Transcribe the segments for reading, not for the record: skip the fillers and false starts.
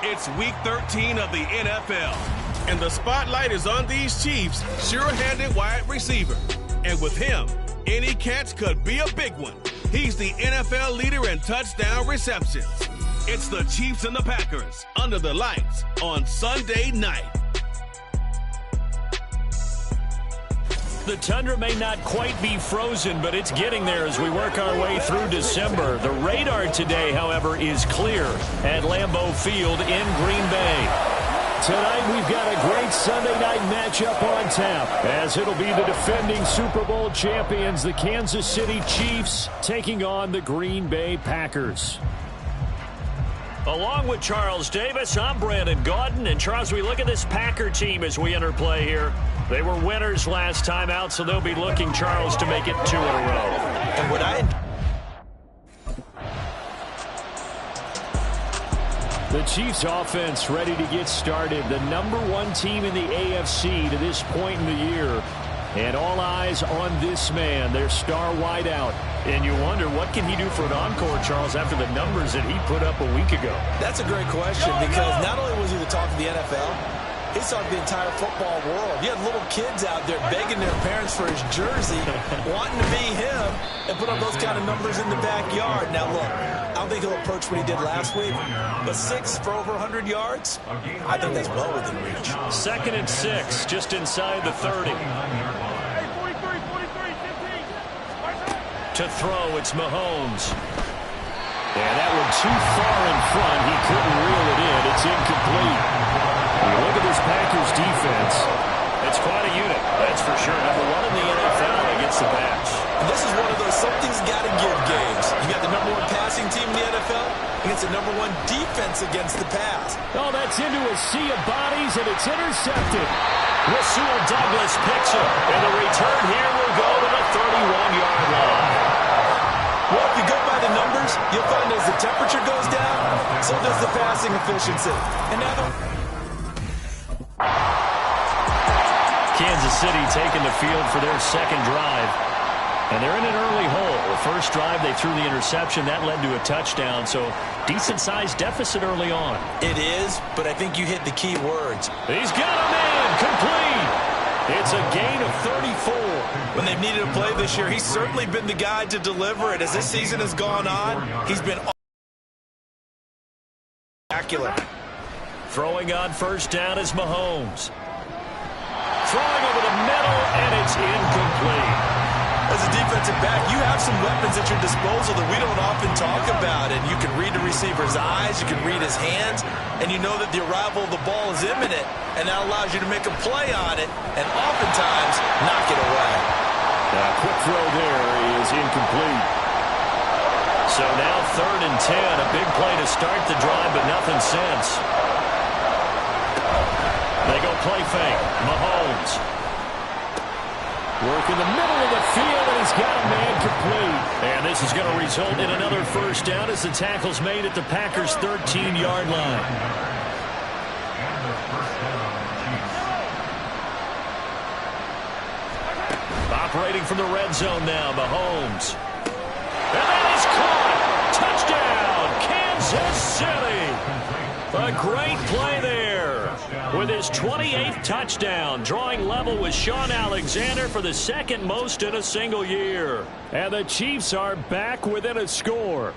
It's week 13 of the NFL, and the spotlight is on these Chiefs' sure-handed wide receiver. And with him, any catch could be a big one. He's the NFL leader in touchdown receptions. It's the Chiefs and the Packers under the lights on Sunday night. The tundra may not quite be frozen, but it's getting there as we work our way through December. The radar today, however, is clear at Lambeau Field in Green Bay. Tonight we've got a great Sunday night matchup on tap, as it'll be the defending Super Bowl champions, the Kansas City Chiefs, taking on the Green Bay Packers. Along with Charles Davis, I'm Brandon Gaudin. And Charles, we look at this Packer team as we enter play here. They were winners last time out, so they'll be looking, Charles, to make it 2 in a row. And what The Chiefs offense ready to get started. The #1 team in the AFC to this point in the year. And all eyes on this man, their star wideout. And you wonder, what can he do for an encore, Charles, after the numbers that he put up a week ago? That's a great question, because not only was he the talk of the NFL, he's talking to the entire football world. You had little kids out there begging their parents for his jersey, wanting to be him, and put up those kind of numbers in the backyard. Now, look, I don't think he'll approach what he did last week, but 6 for over 100 yards, I think that's well within reach. 2nd and 6, just inside the 30. To throw, it's Mahomes. And that one too far in front. He couldn't reel it in. It's incomplete. You look at this Packers defense. It's quite a unit, that's for sure. #1 in the NFL against the pass. And this is one of those something's got to give games. You got the #1 passing team in the NFL against the #1 defense against the pass. Oh, that's into a sea of bodies, and it's intercepted. Rasul Douglas picks it, and the return here will go to the 31-yard line. Well, if you go by the numbers, you'll find as the temperature goes down, so does the passing efficiency. And now Kansas City taking the field for their second drive. And they're in an early hole. The first drive, they threw the interception. That led to a touchdown, so decent-sized deficit early on. It is, but I think you hit the key words. He's got a man, complete. It's a gain of 34. When they've needed a play this year, he's certainly been the guy to deliver it. As this season has gone on, he's been spectacular. Throwing on first down is Mahomes. Throwing over the middle, and it's incomplete. As a defensive back, you have some weapons at your disposal that we don't often talk about. And you can read the receiver's eyes, you can read his hands, and you know that the arrival of the ball is imminent. And that allows you to make a play on it, and oftentimes knock it away. Quick throw there is incomplete. So now 3rd and 10, a big play to start the drive, but nothing since. They go play fake. Mahomes. Work in the middle of the field, and he's got a man complete. And this is going to result in another first down as the tackle's made at the Packers' 13-yard line. Operating from the red zone now, Mahomes. And that is caught. Touchdown, Kansas City. A great play there. With his 28th touchdown, drawing level with Shaun Alexander for the 2nd most in a single year. And the Chiefs are back within a score.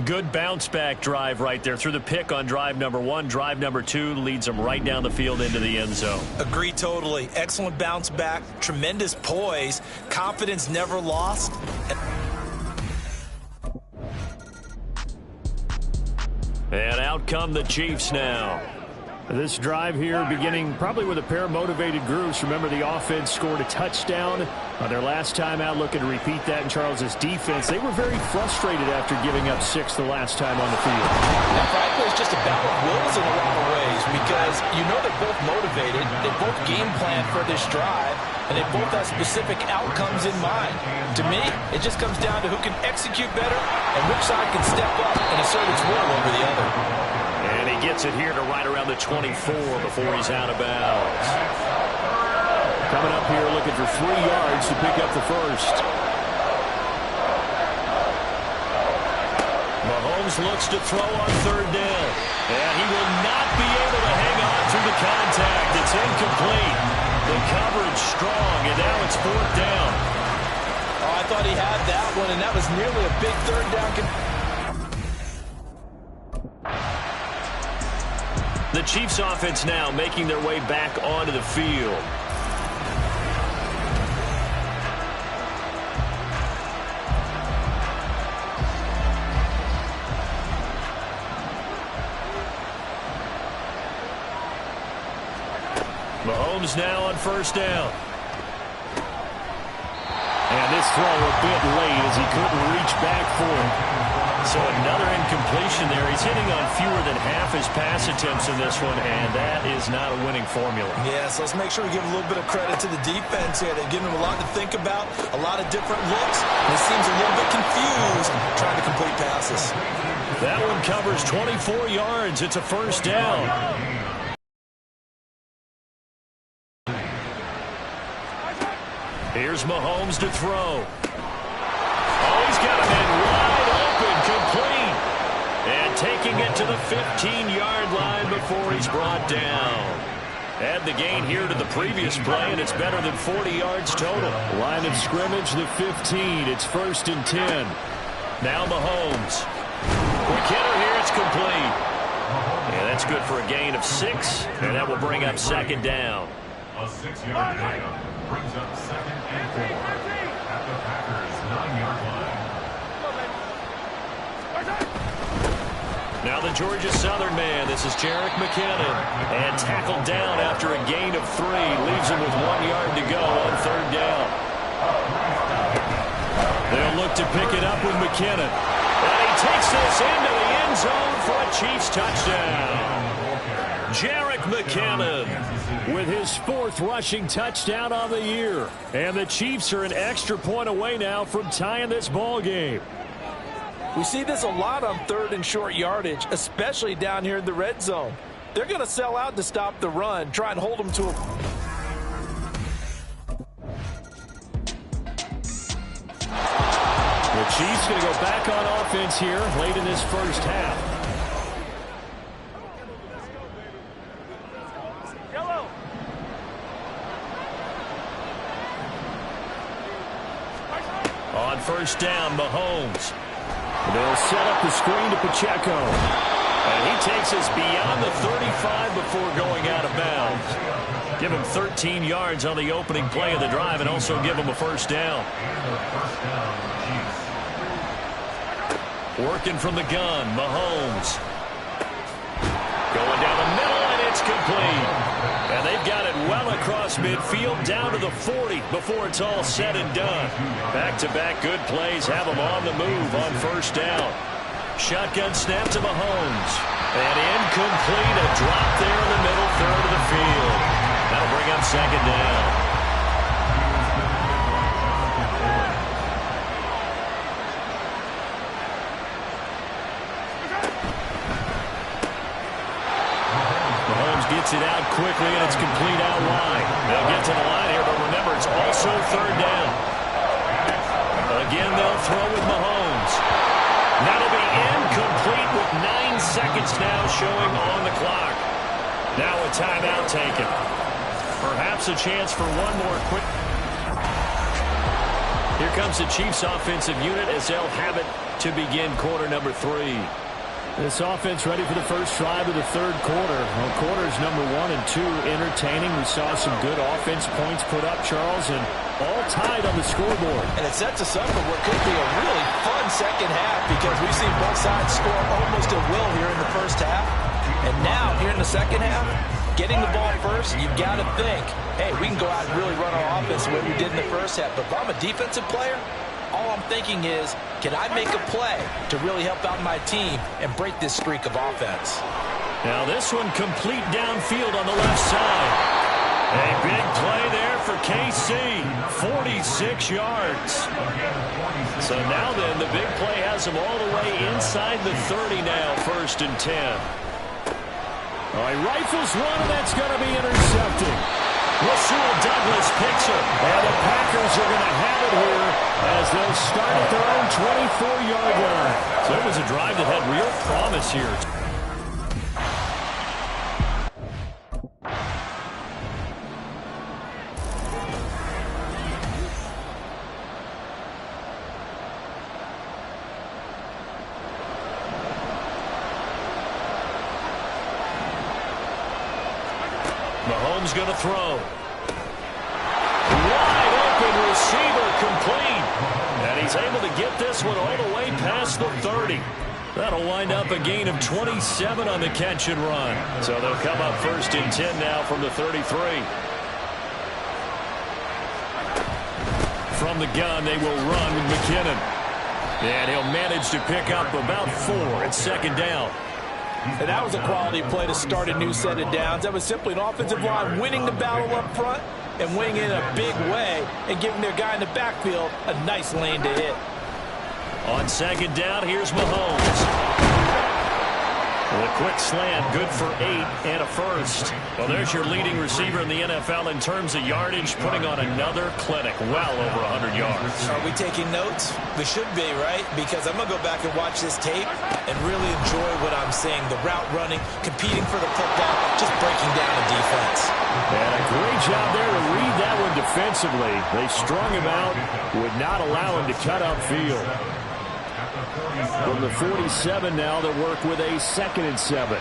Good bounce-back drive right there through the pick on drive #1. Drive #2 leads them right down the field into the end zone. Agree totally. Excellent bounce back, tremendous poise, confidence never lost. And out come the Chiefs now. This drive here beginning probably with a pair of motivated groups. Remember, the offense scored a touchdown on their last time out, looking to repeat that in Charles's defense. They were very frustrated after giving up 6 the last time on the field. Now, frankly, it's just a battle of wills in a lot of ways, because you know they're both motivated, they both game plan for this drive, and they both have specific outcomes in mind. To me, it just comes down to who can execute better and which side can step up and assert its will over the other. And he he gets it here to right around the 24 before he's out of bounds. Coming up here looking for 3 yards to pick up the first. Mahomes looks to throw on third down. And he will not be able to hang on through the contact. It's incomplete. The coverage strong, and now it's fourth down. Oh, I thought he had that one, and that was nearly a big third down. The Chiefs offense now making their way back onto the field. Mahomes now on first down. And this throw a bit late as he couldn't reach back for it. So another incompletion there. He's hitting on fewer than half his pass attempts in this one, and that is not a winning formula. Yeah, so let's make sure we give a little bit of credit to the defense here. They've given him a lot to think about, a lot of different looks. And he seems a little bit confused trying to complete passes. That one covers 24 yards. It's a first down. Here's Mahomes to throw. Oh, he's got a man wide open, complete. And taking it to the 15-yard line before he's brought down. Add the gain here to the previous play, and it's better than 40 yards total. Line of scrimmage, the 15. It's 1st and 10. Now Mahomes. Quick hitter here, it's complete. Yeah, that's good for a gain of 6, and that will bring up second down. A 6-yard gain brings up 2nd and 4 at the Packers' 9-yard line. Now the Georgia Southern man. This is Jerick McKinnon. And tackled down after a gain of 3. Leaves him with 1 yard to go on third down. They'll look to pick it up with McKinnon. And he takes this into the end zone for a Chiefs touchdown. Jerick McKinnon with his 4th rushing touchdown on the year. And the Chiefs are an extra point away now from tying this ball game. We see this a lot on 3rd and short yardage, especially down here in the red zone. They're going to sell out to stop the run, try and hold them to a... The Chiefs going to go back on offense here late in this first half. On first down, Mahomes. They'll set up the screen to Pacheco. And he takes us beyond the 35 before going out of bounds. Give him 13 yards on the opening play of the drive and also give him a first down. Working from the gun, Mahomes. Going down the middle, and it's complete. And they've got it well across midfield, down to the 40 before it's all said and done. Back-to-back good plays have them on the move on first down. Shotgun snap to Mahomes. And incomplete, a drop there in the middle third of the field. That'll bring up second down. Gets it out quickly, and it's complete out wide. They'll get to the line here, but remember, it's also third down. Again, they'll throw with Mahomes. That'll be incomplete with 9 seconds now showing on the clock. Now a timeout taken. Perhaps a chance for one more quick. Here comes the Chiefs offensive unit as they'll have it to begin quarter number 3. This offense ready for the first drive of the third quarter. Well, quarters number 1 and 2 entertaining. We saw some good offense points put up, Charles, and all tied on the scoreboard. And it sets us up for what could be a really fun second half because we've seen both sides score almost at will here in the first half. And now, here in the second half, getting the ball first, you've got to think, hey, we can go out and really run our offense the way we did in the first half. But if I'm a defensive player, all I'm thinking is, can I make a play to really help out my team and break this streak of offense? Now this one complete downfield on the left side. A big play there for KC. 46 yards. So now then, the big play has them all the way inside the 30 now, 1st and 10. Oh, he rifles one, and that's going to be intercepted. Rasul Douglas picks it. And the Packers are going to have it here as they'll start at their own 24-yard line. So it was a drive that had real promise here. Mahomes going to throw. Wide open receiver complete. And he's able to get this one all the way past the 30. That'll wind up a gain of 27 on the catch and run. So they'll come up first and 10 now from the 33. From the gun, they will run with McKinnon. And he'll manage to pick up about 4 at second down. And that was a quality play to start a new set of downs. That was simply an offensive line winning the battle up front and winning it in a big way and giving their guy in the backfield a nice lane to hit. On second down, here's Mahomes. With a quick slant, good for 8 and a first. Well, there's your leading receiver in the NFL in terms of yardage, putting on another clinic, well over 100 yards. Are we taking notes? We should be, right? Because I'm going to go back and watch this tape and really enjoy what I'm seeing. The route running, competing for the football, just breaking down the defense. And a great job there to read that one defensively. They strung him out, would not allow him to cut upfield. From the 47 now, they work with a 2nd and 7.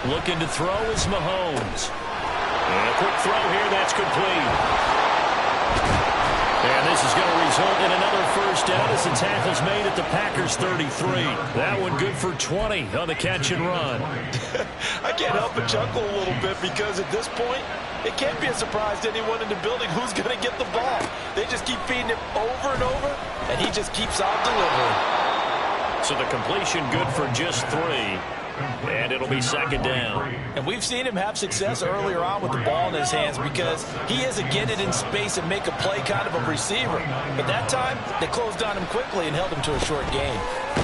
Looking to throw is Mahomes. And a quick throw here, that's complete. And this is going to result in another first down as the tackle's made at the Packers' 33. That one good for 20 on the catch and run. I can't help but chuckle a little bit because at this point, it can't be a surprise to anyone in the building who's going to get the ball. They just keep feeding him over and over, and he just keeps on delivering. So the completion good for just 3. And it'll be second down. And we've seen him have success earlier on with the ball in his hands because he is a get it in space and make a play kind of a receiver. But that time, they closed on him quickly and held him to a short gain.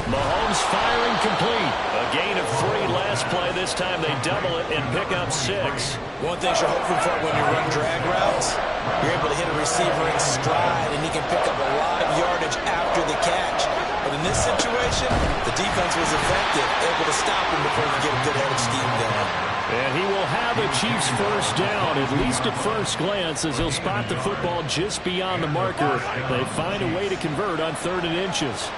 Mahomes firing complete. A gain of 3 last play. This time they double it and pick up 6. One thing you're hoping for when you run drag routes, you're able to hit a receiver in stride and he can pick up a lot of yardage after the catch. But in this situation, the defense was effective, able to stop him before he get a good head of steam going. And he will have a Chiefs first down, at least at first glance, as he'll spot the football just beyond the marker. They find a way to convert on 3rd and inches.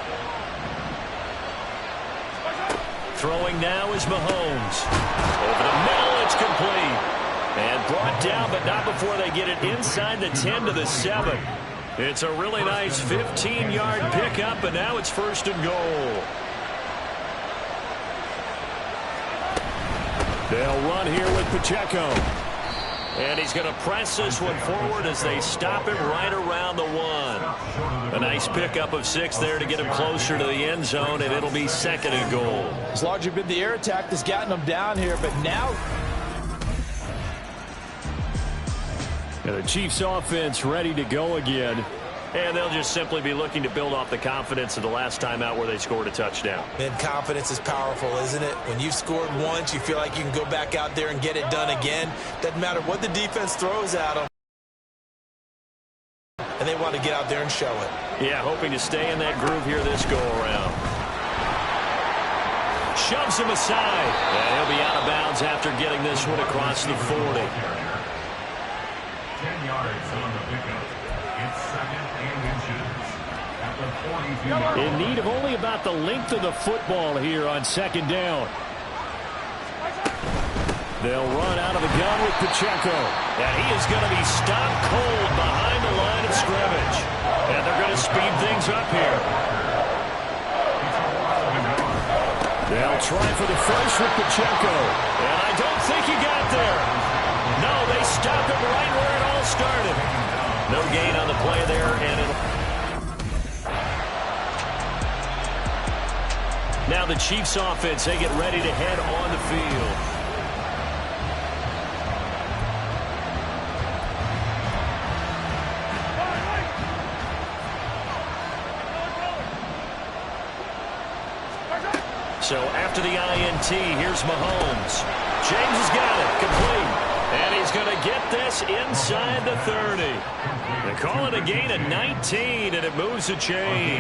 Throwing now is Mahomes. Over the middle, it's complete. And brought down, but not before they get it inside the 10 to the 7. It's a really nice 15-yard pickup, and now it's 1st and goal. They'll run here with Pacheco. And he's going to press this one forward as they stop him right around the 1. A nice pickup of 6 there to get him closer to the end zone, and it'll be 2nd and goal. It's largely been the air attack that's gotten them down here, but now... And the Chiefs offense ready to go again. And they'll just simply be looking to build off the confidence of the last time out where they scored a touchdown. And confidence is powerful, isn't it? When you've scored once, you feel like you can go back out there and get it done again. Doesn't matter what the defense throws at them. And they want to get out there and show it. Yeah, hoping to stay in that groove here this go-around. Shoves him aside. And he'll be out of bounds after getting this one across the 40. 10 yards on the pickup. It's 2nd and inches. At the 42. In need of only about the length of the football here on 2nd down. They'll run out of the gun with Pacheco. And he is going to be stopped cold behind the line of scrimmage. And they're going to speed things up here. They'll try for the first with Pacheco. And I don't think he got there. No, they stopped him right where it all started. No gain on the play there, and it'll... Now the Chiefs offense, they get ready to head on the field. So after the INT, here's Mahomes. James has got it, complete. And he's going to get this inside the 30. They call it a gain of 19, and it moves the chains.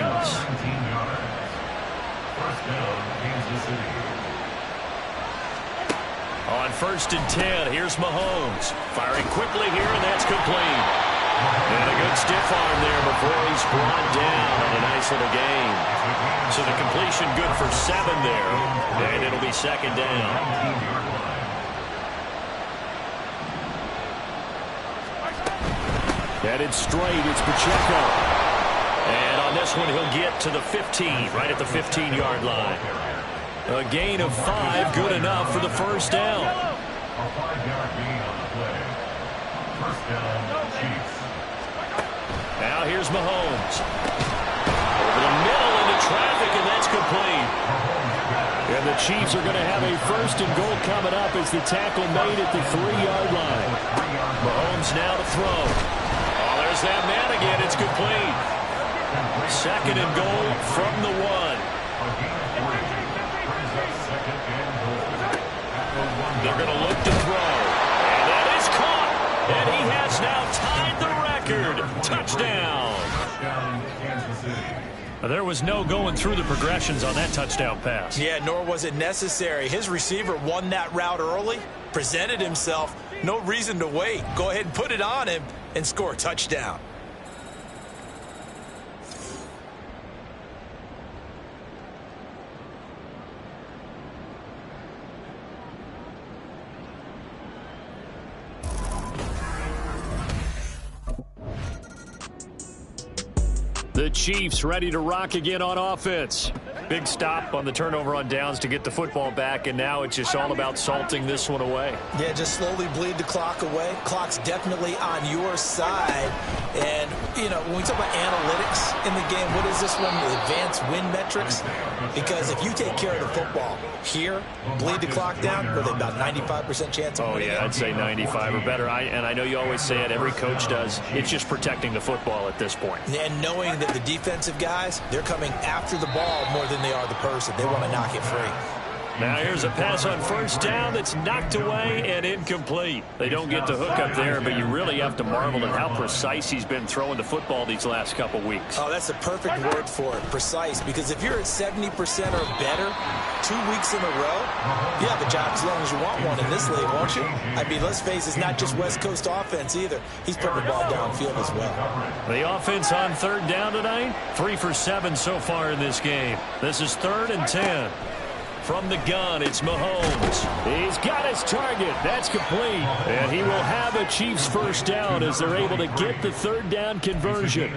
On 1st and 10, here's Mahomes. Firing quickly here, and that's complete. And a good stiff arm there before he's brought down on a nice little gain. So the completion good for 7 there, and it'll be 2nd down. Headed straight, it's Pacheco. And on this one, he'll get to the 15, right at the 15-yard line. A gain of 5, good enough for the 1st down. A 5-yard gain on the play. 1st down, Chiefs. Now here's Mahomes. Over the middle into traffic, and that's complete. And the Chiefs are going to have a 1st and goal coming up as the tackle made at the 3-yard line. Mahomes now to throw. Oh, there's that man again. It's complete. 2nd and goal from the 1. They're going to look to throw. And that is caught. And he has now tied the record. Touchdown. There was no going through the progressions on that touchdown pass. Yeah, nor was it necessary. His receiver won that route early, presented himself. No reason to wait. Go ahead and put it on him and score a touchdown. The Chiefs ready to rock again on offense. Big stop on the turnover on downs to get the football back, and now it's just all about salting this one away. Yeah, just slowly bleed the clock away. Clock's definitely on your side. And, you know, when we talk about analytics in the game, what is this one? The advanced win metrics? Because if you take care of the football here, bleed the clock down, with about 95% chance of winning. Oh, yeah, I'd say 95 or better. And I know you always say it, every coach does. It's just protecting the football at this point. And knowing that the defensive guys, they're coming after the ball more than they are the person. They want to knock it free. Now here's a pass on 1st down that's knocked away and incomplete. They don't get the hook up there, but you really have to marvel at how precise he's been throwing the football these last couple weeks. Oh, that's the perfect word for it, precise, because if you're at 70% or better 2 weeks in a row, you have a job as long as you want one in this league, won't you? I mean, let's face it, it's not just West Coast offense either. He's putting the ball downfield as well. The offense on 3rd down tonight, 3 for 7 so far in this game. This is 3rd and 10. From the gun, it's Mahomes. He's got his target. That's complete. And he will have a Chiefs 1st down as they're able to get the 3rd down conversion.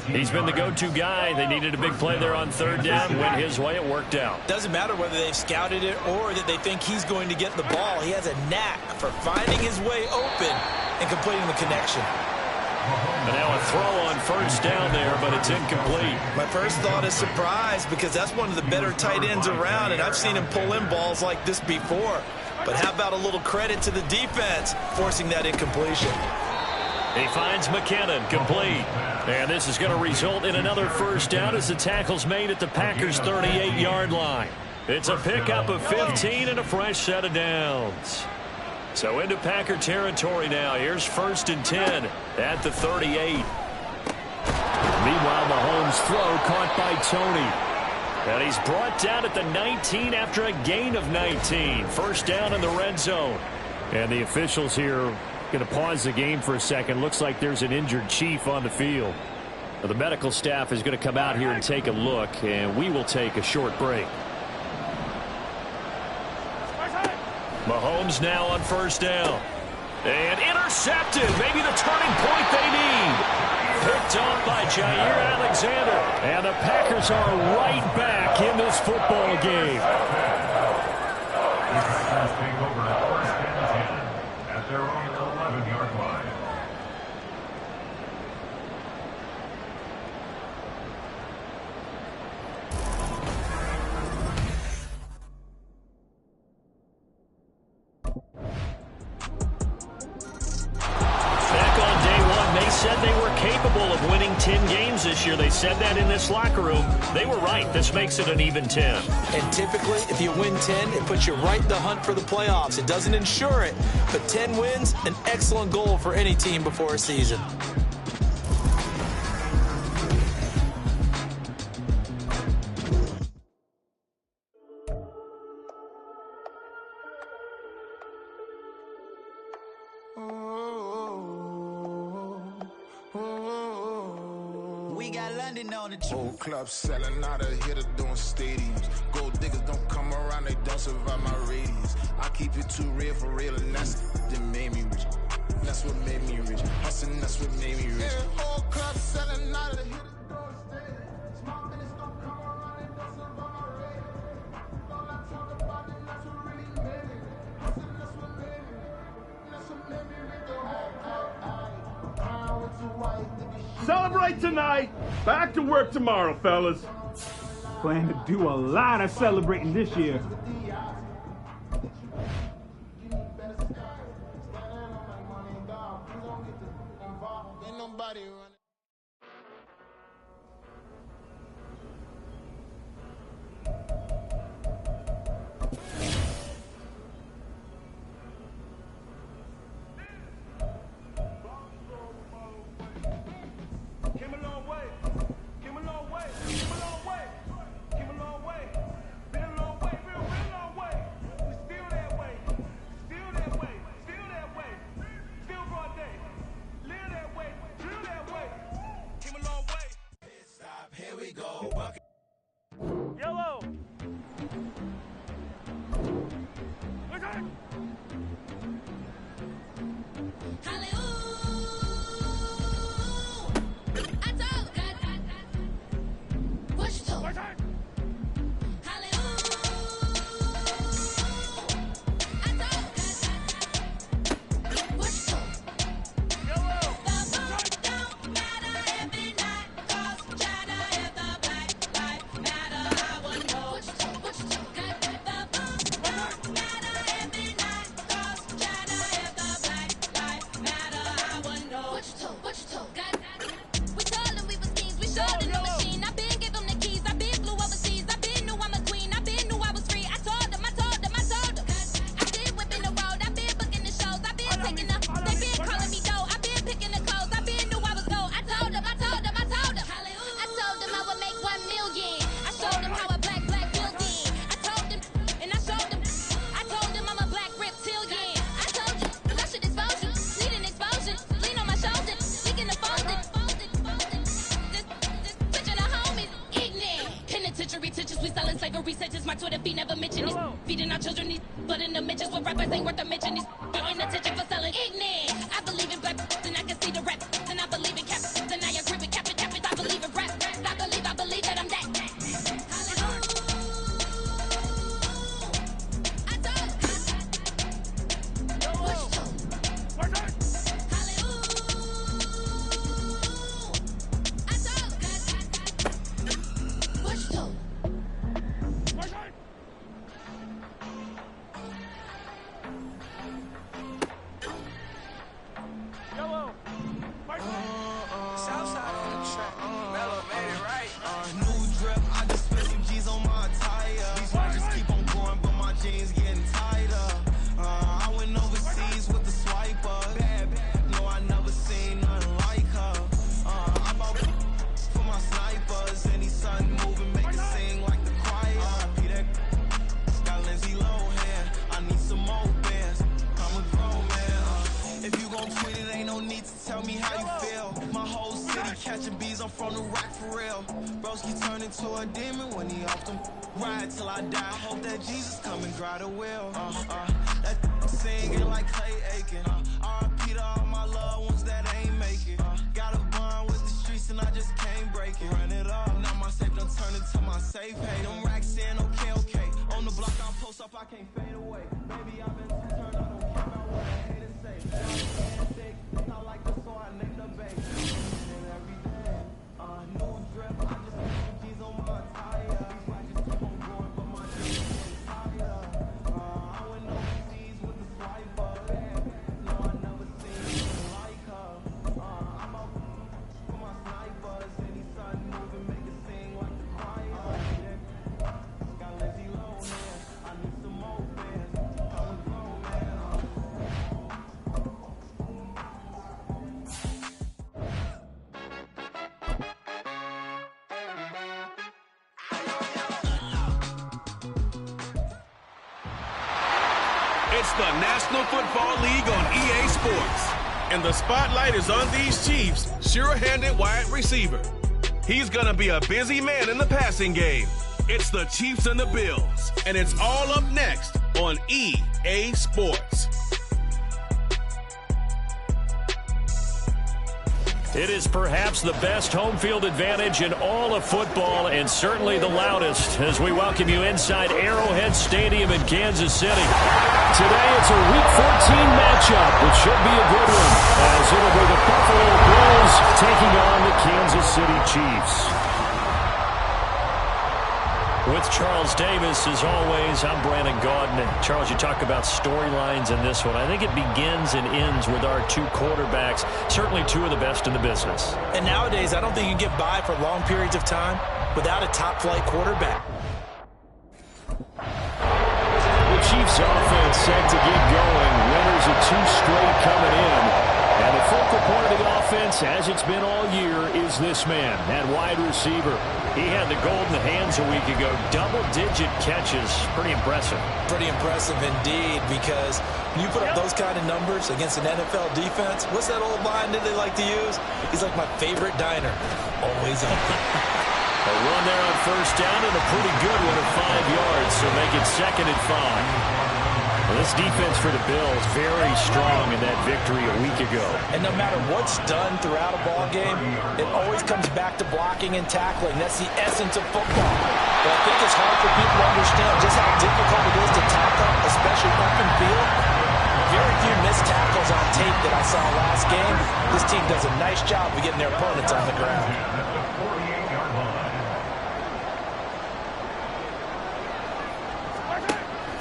He's been the go-to guy. They needed a big play there on 3rd down. Went his way. It worked out. Doesn't matter whether they've scouted it or that they think he's going to get the ball. He has a knack for finding his way open and completing the connection. And now a throw on 1st down there, but it's incomplete. My first thought is surprise, because that's one of the better tight ends around, and I've seen him pull in balls like this before. But how about a little credit to the defense forcing that incompletion? He finds McKinnon, complete. And this is going to result in another 1st down as the tackle's made at the Packers' 38-yard line. It's a pickup of 15 and a fresh set of downs. So into Packer territory now. Here's 1st and 10 at the 38. Meanwhile, Mahomes' throw caught by Tony. And he's brought down at the 19 after a gain of 19. 1st down in the red zone. And the officials here going to pause the game for a second. Looks like there's an injured Chief on the field. Now, the medical staff is going to come out here and take a look, and we will take a short break. Mahomes now on 1st down. And intercepted. Maybe the turning point they need. Picked off by Jair Alexander. And the Packers are right back in this football game. Take over at 1st and 10 at their own 11-yard line. said they were capable of winning 10 games this year. They said that in this locker room. They were right. This makes it an even 10. And typically, if you win 10, it puts you right in the hunt for the playoffs. It doesn't ensure it, but 10 wins, an excellent goal for any team before a season. Old clubs selling out of hitter doing stadiums. Gold diggers don't come around, they don't survive my radius. I keep it too real for real, and that's that made me rich. That's what made me rich. Hustling, that's what made me rich. Yeah, old clubs selling out of hitter doing stadiums. Small minutes don't come around, they don't survive my radius. All I talk about it, that's what really made me rich. Hustling, that's what made me rich. That's what made me rich. Celebrate tonight. Back to work tomorrow, fellas. Plan to do a lot of celebrating this year. It's the National Football League on EA Sports. And the spotlight is on these Chiefs' sure-handed wide receiver. He's going to be a busy man in the passing game. It's the Chiefs and the Bills, and it's all up next on EA Sports. It is perhaps the best home field advantage in all of football, and certainly the loudest, as we welcome you inside Arrowhead Stadium in Kansas City. Today it's a Week 14 matchup. It should be a good one, as it'll be the Buffalo Bills taking on the Kansas City Chiefs. With Charles Davis, as always, I'm Brandon Gaudin. And Charles, you talk about storylines in this one. I think it begins and ends with our two quarterbacks, certainly two of the best in the business. And nowadays, I don't think you can get by for long periods of time without a top-flight quarterback. The Chiefs offense set to get going. Winners of two straight coming in. And the focal point of the offense, as it's been all year, is this man, that wide receiver. He had the golden hands a week ago. Double-digit catches. Pretty impressive. Pretty impressive indeed, because when you put up those kind of numbers against an NFL defense, what's that old line that they like to use? He's like my favorite diner. Always open. A run there on first down and a pretty good one at 5 yards, so make it 2nd and 5. Well, this defense for the Bills, very strong in that victory a week ago. And no matter what's done throughout a ball game, it always comes back to blocking and tackling. That's the essence of football. But I think it's hard for people to understand just how difficult it is to tackle, especially open field. Very few missed tackles on tape that I saw last game. This team does a nice job of getting their opponents on the ground.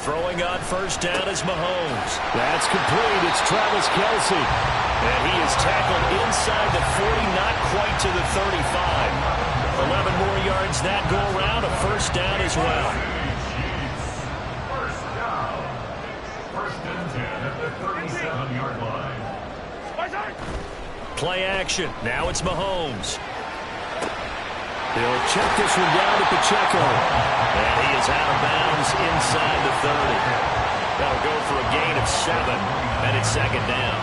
Throwing on first down is Mahomes. That's complete. It's Travis Kelce. And he is tackled inside the 40, not quite to the 35. 11 more yards that go around, a first down as well. First down. First and 10 at the 37-yard line. Play action. Now it's Mahomes. They'll check this one down to Pacheco. And he is out of bounds inside the 30. That'll go for a gain of 7, and it's 2nd down.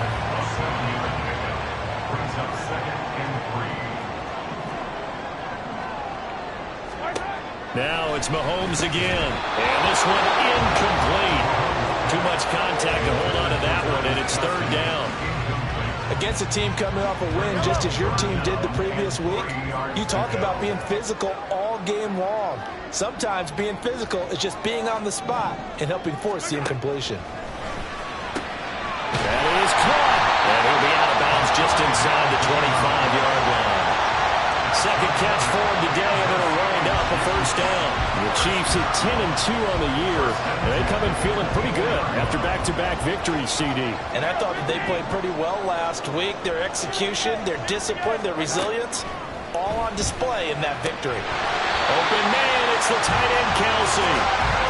Brings up 2nd and 3. Now it's Mahomes again. And this one incomplete. Too much contact to hold on to that one, and it's 3rd down. Against a team coming off a win just as your team did the previous week, you talk about being physical all game long. Sometimes being physical is just being on the spot and helping force the incompletion. That is caught. And he'll be out of bounds just inside the 25-yard line. Second catch for him today, and it'll wind up a first down. The Chiefs at 10-2 on the year. They come in feeling pretty good after back-to-back victories, CD. And I thought that they played pretty well last week. Their execution, their discipline, their resilience, all on display in that victory. Open man, it's the tight end Kelce.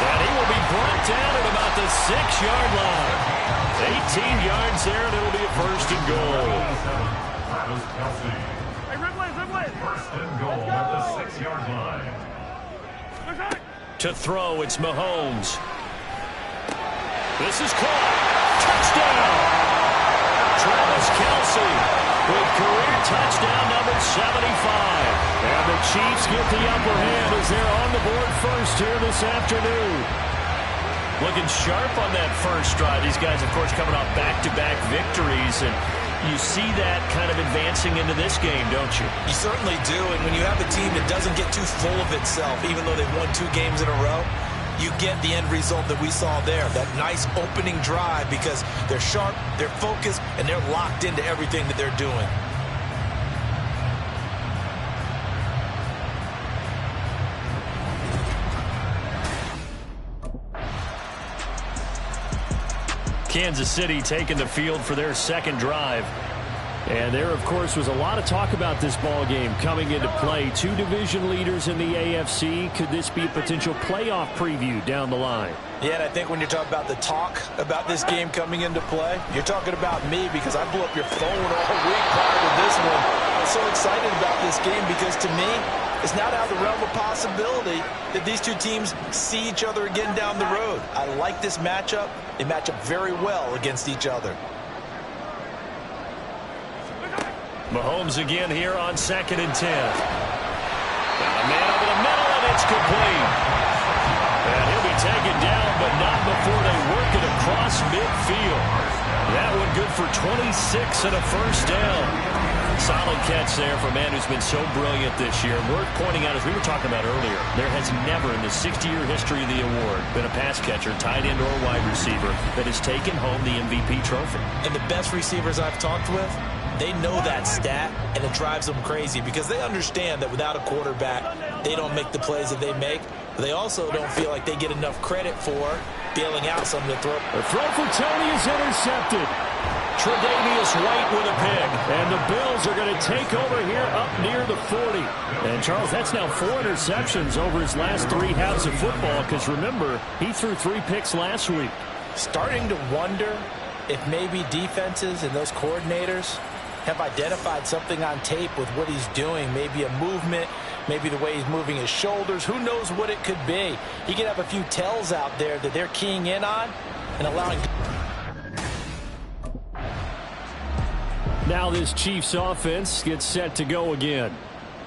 And he will be brought down at about the 6-yard line. 18 yards there, and it'll be a first and goal. Travis Kelce. First and goal at the 6-yard line. To throw, it's Mahomes. This is caught. Touchdown! Travis Kelce with career touchdown number 75. And the Chiefs get the upper hand as they're on the board first here this afternoon. Looking sharp on that first drive. These guys, of course, coming off back-to-back victories, and you see that kind of advancing into this game, don't you? You certainly do, and when you have a team that doesn't get too full of itself, even though they've won 2 games in a row, you get the end result that we saw there, that nice opening drive, because they're sharp, they're focused, and they're locked into everything that they're doing. Kansas City taking the field for their second drive. And there, of course, was a lot of talk about this ball game coming into play. 2 division leaders in the AFC. Could this be a potential playoff preview down the line? Yeah, and I think when you're talking about the talk about this game coming into play, you're talking about me, because I blew up your phone all week prior to this one I'm so excited about this game because, to me, it's not out of the realm of possibility that these two teams see each other again down the road. I like this matchup. They match up very well against each other. Mahomes again here on 2nd and 10. Got a man over the middle, and it's complete. And he'll be taken down, but not before they work it across midfield. That one good for 26 and a first down. Solid catch there for a man who's been so brilliant this year. Worth pointing out, as we were talking about earlier, there has never in the 60-year history of the award been a pass catcher, tight end, or wide receiver that has taken home the MVP trophy. And the best receivers I've talked with, they know that stat, and it drives them crazy because they understand that without a quarterback, they don't make the plays that they make. But they also don't feel like they get enough credit for bailing out some of the throw. The throw for Tony is intercepted. Tre'Davious White with a pick. And the Bills are going to take over here up near the 40. And, Charles, that's now 4 interceptions over his last 3 halves of football because, remember, he threw 3 picks last week. Starting to wonder if maybe defenses and those coordinators have identified something on tape with what he's doing, maybe a movement, maybe the way he's moving his shoulders. Who knows what it could be? He could have a few tells out there that they're keying in on and allowing. Now this Chiefs offense gets set to go again.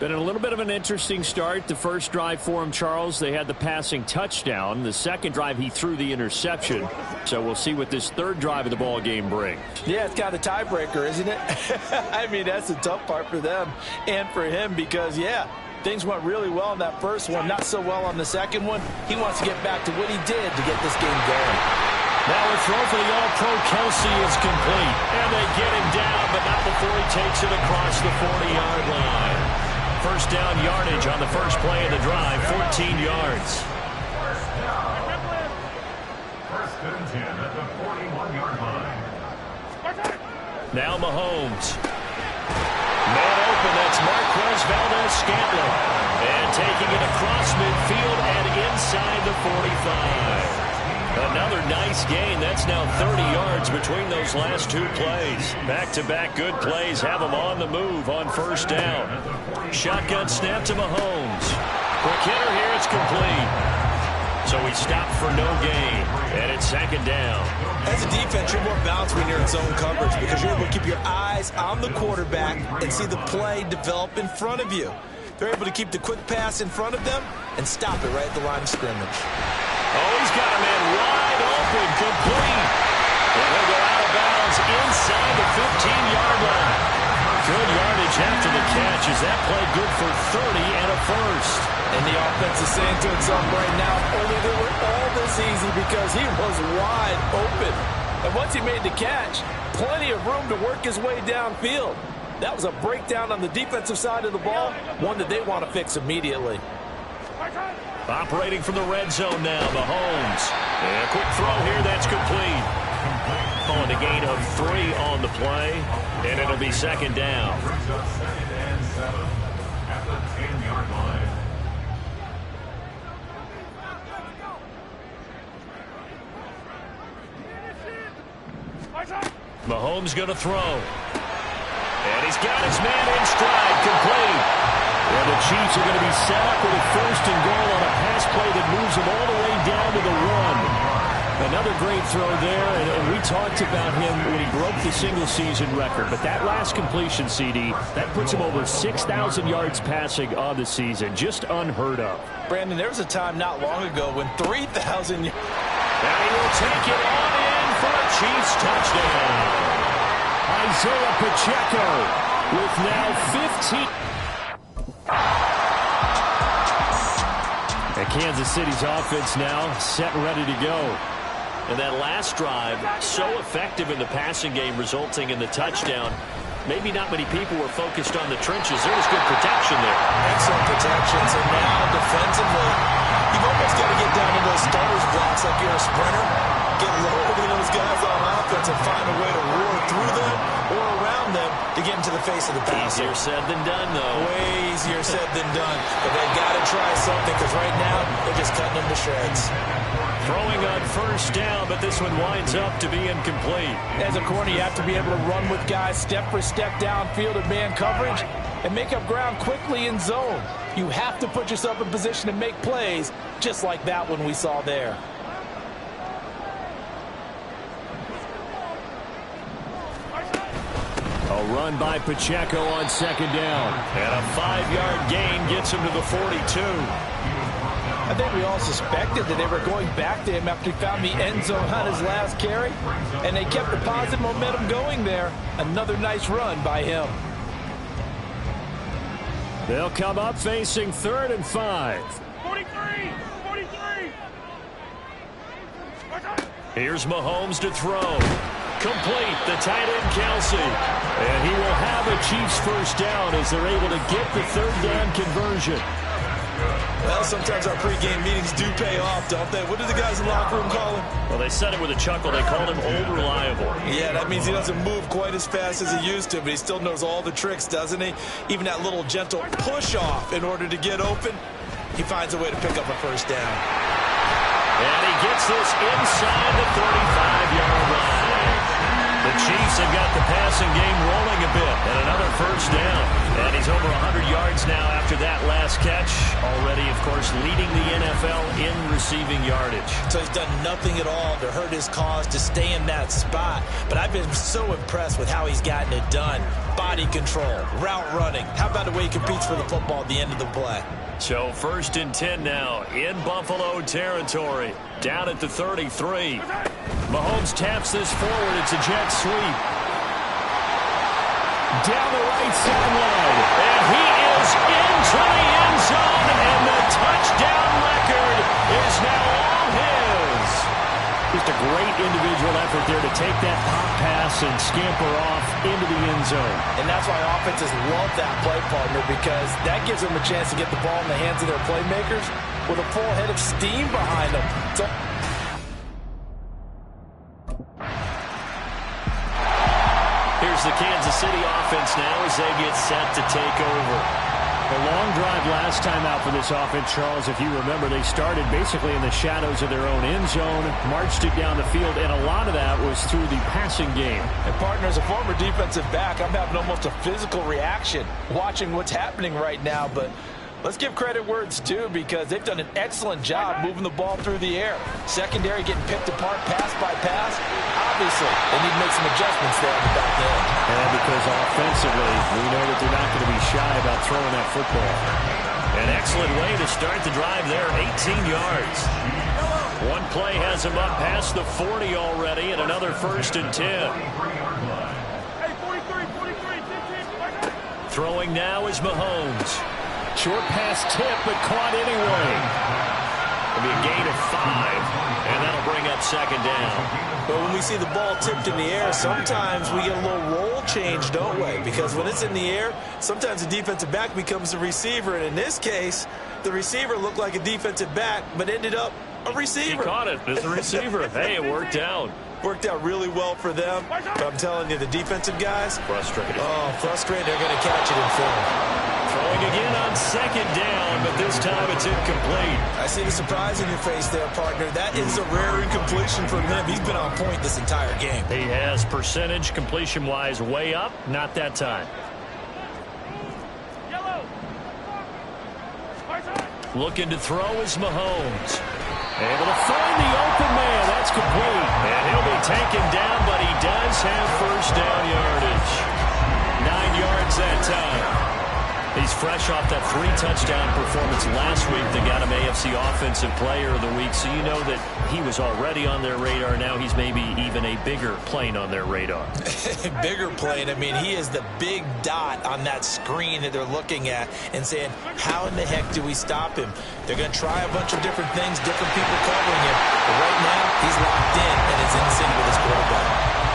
Been a little bit of an interesting start. The first drive for him, Charles, they had the passing touchdown. The second drive, he threw the interception. So we'll see what this third drive of the ball game brings. Yeah, it's kind of a tiebreaker, isn't it? I mean, that's the tough part for them and for him because, yeah, things went really well in that first one, not so well on the second one. He wants to get back to what he did to get this game going. Now a throw for the All-Pro Kelsey is complete. And they get him down, but not before he takes it across the 40-yard line. First down yardage on the first play of the drive, 14 yards. First and 10 at the 41-yard line. Now Mahomes. Man open, that's Marquez Valdez-Scantling. And taking it across midfield and inside the 45. Another nice gain. That's now 30 yards between those last 2 plays. Back-to-back good plays have them on the move on first down. Shotgun snap to Mahomes. Quick hitter here, it's complete. So he stopped for no gain, and it's second down. As a defense, you're more balanced when you're in zone coverage because you're able to keep your eyes on the quarterback and see the play develop in front of you. They're able to keep the quick pass in front of them and stop it right at the line of scrimmage. Oh, he's got a man wide open, complete. And he'll go out of bounds inside the 15-yard line. Good yardage after the catch. Is that play good for 30 and a first? And the offense is saying to itself right now, only they were all this easy because he was wide open. And once he made the catch, plenty of room to work his way downfield. That was a breakdown on the defensive side of the ball, one that they want to fix immediately. Operating from the red zone now, Mahomes. And a quick throw here, that's complete. Calling a gain of 3 on the play, and it'll be second down. Brings up 2nd and 7 at the 10-yard line. Mahomes going to throw. And he's got his man in stride, complete. And the Chiefs are going to be set up with a first and goal on a pass play that moves them all the way down to the 1. Another great throw there, and we talked about him when he broke the single-season record. But that last completion, CD, that puts him over 6,000 yards passing on the season. Just unheard of. Brandon, there was a time not long ago when 3,000 yards. And he will take it on in for a Chiefs touchdown. Isaiah Pacheco with now 15. And Kansas City's offense now set and ready to go. And that last drive, so effective in the passing game, resulting in the touchdown. Maybe not many people were focused on the trenches. There was good protection there. Excellent protection. So now defensively, you've almost got to get down to those starters blocks like you're a sprinter. Get lower than those guys on offense and find a way to roar through them or around them to get into the face of the passer. Easier said than done, though. Way easier said than done. But they've got to try something because right now they're just cutting them to shreds. Throwing on first down, but this one winds up to be incomplete. As a corner, you have to be able to run with guys step for step downfield in man coverage. and make up ground quickly in zone. You have to put yourself in position to make plays, just like that one we saw there. A run by Pacheco on second down. And a 5-yard gain gets him to the 42. I think we all suspected that they were going back to him after he found the end zone on his last carry, and they kept the positive momentum going there. Another nice run by him. They'll come up facing 3rd and 5. 43! Here's Mahomes to throw. Complete, the tight end Kelsey. And he will have a Chiefs first down as they're able to get the 3rd down conversion. Well, sometimes our pregame meetings do pay off, don't they? What did the guys in the locker room call him? Well, they said it with a chuckle. They called him Old Reliable. Yeah, that means he doesn't move quite as fast as he used to, but he still knows all the tricks, doesn't he? Even that little gentle push-off in order to get open, he finds a way to pick up a first down. And he gets this inside the 35-yard line. The Chiefs have got the passing game rolling a bit, and another first down. And he's over 100 yards now after that last catch. Already, of course, leading the NFL in receiving yardage. So he's done nothing at all to hurt his cause, to stay in that spot. But I've been so impressed with how he's gotten it done. Body control, route running. How about the way he competes for the football at the end of the play? So 1st and 10 now in Buffalo territory. Down at the 33. Mahomes taps this forward. It's a jet sweep. Down the right sideline. And he is into the end zone. And the touchdown record is now all his. Just a great individual effort there to take that pop pass and scamper off into the end zone. And that's why offenses love that play, partner, because that gives them a chance to get the ball in the hands of their playmakers with a full head of steam behind them. So here's the Kansas City offense now as they get set to take over. A long drive last time out for this offense, Charles. If you remember, they started basically in the shadows of their own end zone, marched it down the field, and a lot of that was through the passing game. And partner, as a former defensive back, I'm having almost a physical reaction watching what's happening right now. But let's give credit where it's due, because they've done an excellent job moving the ball through the air. Secondary getting picked apart pass by pass. Obviously, they need to make some adjustments there on the back end. And because offensively, we know that they're not going to be shy about throwing that football. An excellent way to start the drive there, 18 yards. One play has him up past the 40 already, and another 1st and 10. Hey, 43, 15. Throwing now is Mahomes. Short pass tip, but caught anyway. It'll be a gain of 5, and that'll bring up 2nd down. But when we see the ball tipped in the air, sometimes we get a little roll change, don't we? Because when it's in the air, sometimes the defensive back becomes the receiver. And in this case, the receiver looked like a defensive back, but ended up a receiver. He caught it as a receiver. Hey, it worked out. Worked out really well for them. But I'm telling you, the defensive guys, Frustrated. oh, frustrated. They're going to catch it in film. Throwing again on 2nd down, but this time it's incomplete. I see the surprise in your face there, partner. That is a rare incompletion from him. He's been on point this entire game. He has percentage completion-wise way up, not that time. Looking to throw is Mahomes. Able to find the open man. That's complete. And he'll be taken down, but he does have first down yardage. 9 yards that time. He's fresh off that 3-touchdown performance last week that got him AFC Offensive Player of the Week, so you know that he was already on their radar. Now he's maybe even a bigger plane on their radar. Bigger plane. I mean, he is the big dot on that screen that they're looking at and saying, how in the heck do we stop him? They're going to try a bunch of different things, different people covering him. But right now, he's locked in, and it's in sync with his quarterback.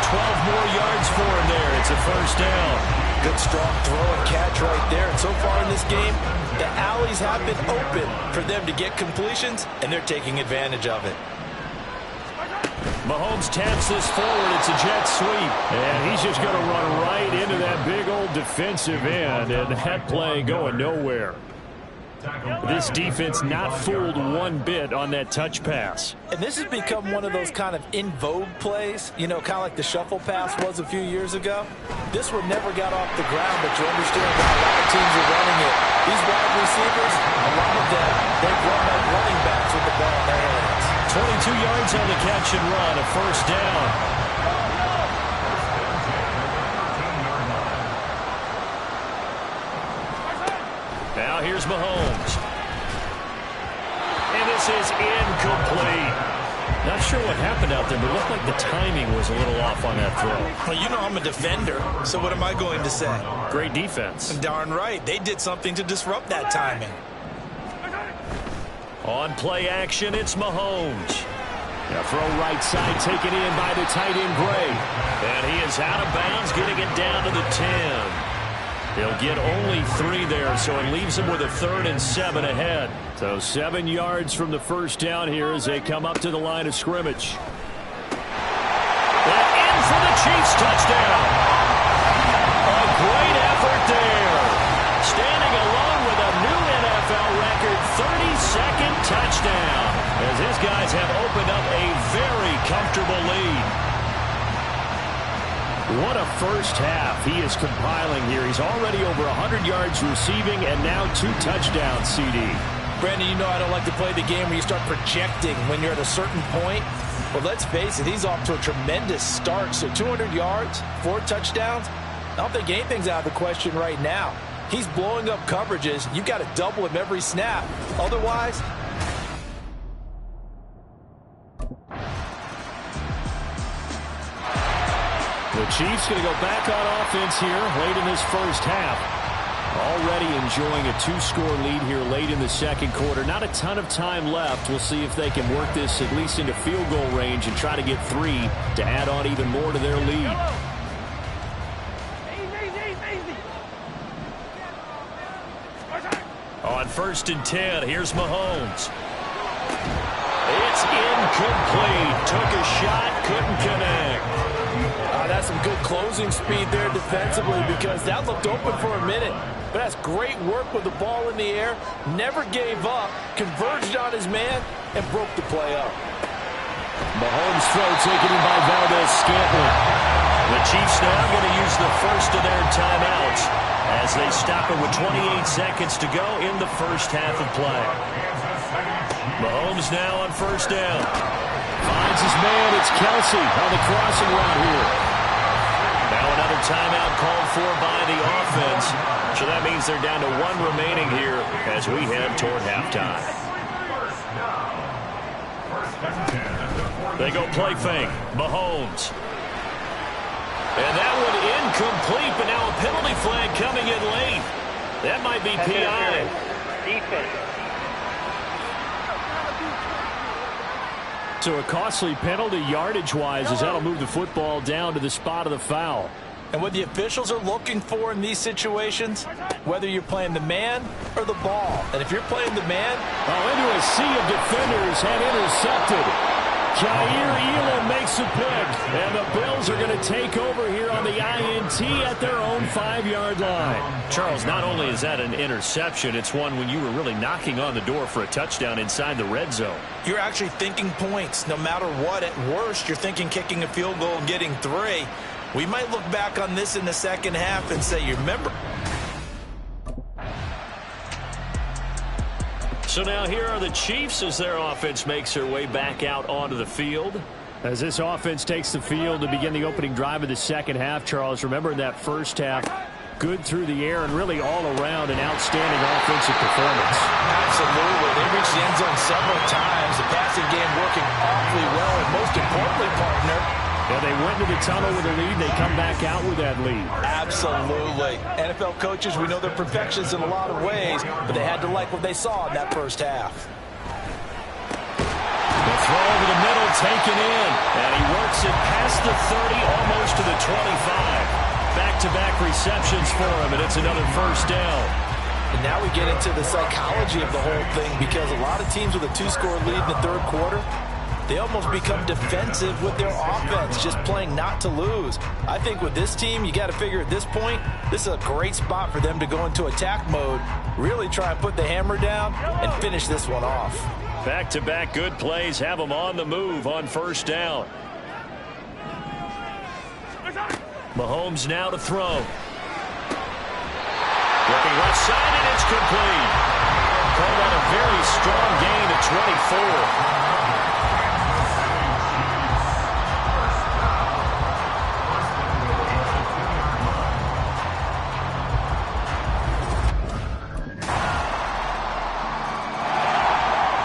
12 more yards for him there. It's a first down. Good, strong throw and catch right there. And so far in this game, the alleys have been open for them to get completions, and they're taking advantage of it. Mahomes taps this forward. It's a jet sweep. And he's just going to run right into that big old defensive end, and that play going nowhere. This defense not fooled one bit on that touch pass. And this has become one of those kind of in vogue plays, you know, kind of like the shuffle pass was a few years ago. This one never got off the ground, but you understand why a lot of teams are running it. These wide receivers, a lot of them, they've run like running backs with the ball in their hands. 22 yards on the catch and run, a first down. Now here's Mahomes. And this is incomplete. Not sure what happened out there, but it looked like the timing was a little off on that throw. Well, you know I'm a defender, so what am I going to say? Great defense. Darn right. They did something to disrupt that timing. On play action, it's Mahomes. A throw right side taken in by the tight end Gray. And he is out of bounds, getting it down to the 10. He'll get only 3 there, so it leaves him with a 3rd and 7 ahead. So 7 yards from the first down here as they come up to the line of scrimmage. And in for the Chiefs touchdown. A great effort there. Standing alone with a new NFL record 32nd touchdown, as his guys have opened up a very comfortable lead. What a first half he is compiling here. He's already over 100 yards receiving and now 2 touchdowns, CD. Brandon, you know I don't like to play the game where you start projecting when you're at a certain point. But let's face it, he's off to a tremendous start. So 200 yards, 4 touchdowns. I don't think anything's out of the question right now. He's blowing up coverages. You've got to double him every snap. Otherwise, the Chiefs going to go back on offense here late in this first half. Already enjoying a 2-score lead here late in the second quarter. Not a ton of time left. We'll see if they can work this at least into field goal range and try to get 3 to add on even more to their lead. On 1st and 10, here's Mahomes. It's incomplete. Took a shot, couldn't connect. that's some good closing speed there defensively, because that looked open for a minute. But that's great work with the ball in the air. Never gave up, converged on his man, and broke the play up. Mahomes' throw taken in by Valdez-Scantling. The Chiefs now going to use the first of their timeouts as they stop it with 28 seconds to go in the first half of play. Mahomes now on first down. Finds his man. It's Kelsey on the crossing route here. Now another timeout called for by the offense. So that means they're down to one remaining here as we head toward halftime. They go play fake. Mahomes. And that one incomplete, but now a penalty flag coming in late. That might be PI. Defense. So a costly penalty yardage-wise as that'll move the football down to the spot of the foul. And what the officials are looking for in these situations, whether you're playing the man or the ball. And if you're playing the man... into a sea of defenders have intercepted. Jair Elam makes a pick, and the Bills are going to take over here on the INT at their own 5-yard line. Charles, not only is that an interception, it's one when you were really knocking on the door for a touchdown inside the red zone. You're actually thinking points no matter what. At worst, you're thinking kicking a field goal and getting 3. We might look back on this in the second half and say, you remember... So now here are the Chiefs as their offense makes their way back out onto the field. As this offense takes the field to begin the opening drive of the second half, Charles, remember in that first half, good through the air and really all around an outstanding offensive performance. Absolutely. They reached the end zone several times. The passing game working awfully well, and most importantly, partner, yeah, they went into the tunnel with a lead. They come back out with that lead. Absolutely. NFL coaches, we know they're perfectionists in a lot of ways, but they had to like what they saw in that first half. The throw over the middle taken in, and he works it past the 30, almost to the 25. Back-to-back receptions for him, and it's another first down. And now we get into the psychology of the whole thing, because a lot of teams with a 2-score lead in the third quarter, they almost become defensive with their offense, just playing not to lose. I think with this team, you got to figure at this point, this is a great spot for them to go into attack mode, really try and put the hammer down and finish this one off. Back-to-back good plays have them on the move on first down. Mahomes now to throw. Looking left side, and it's complete. Call that a very strong gain at 24.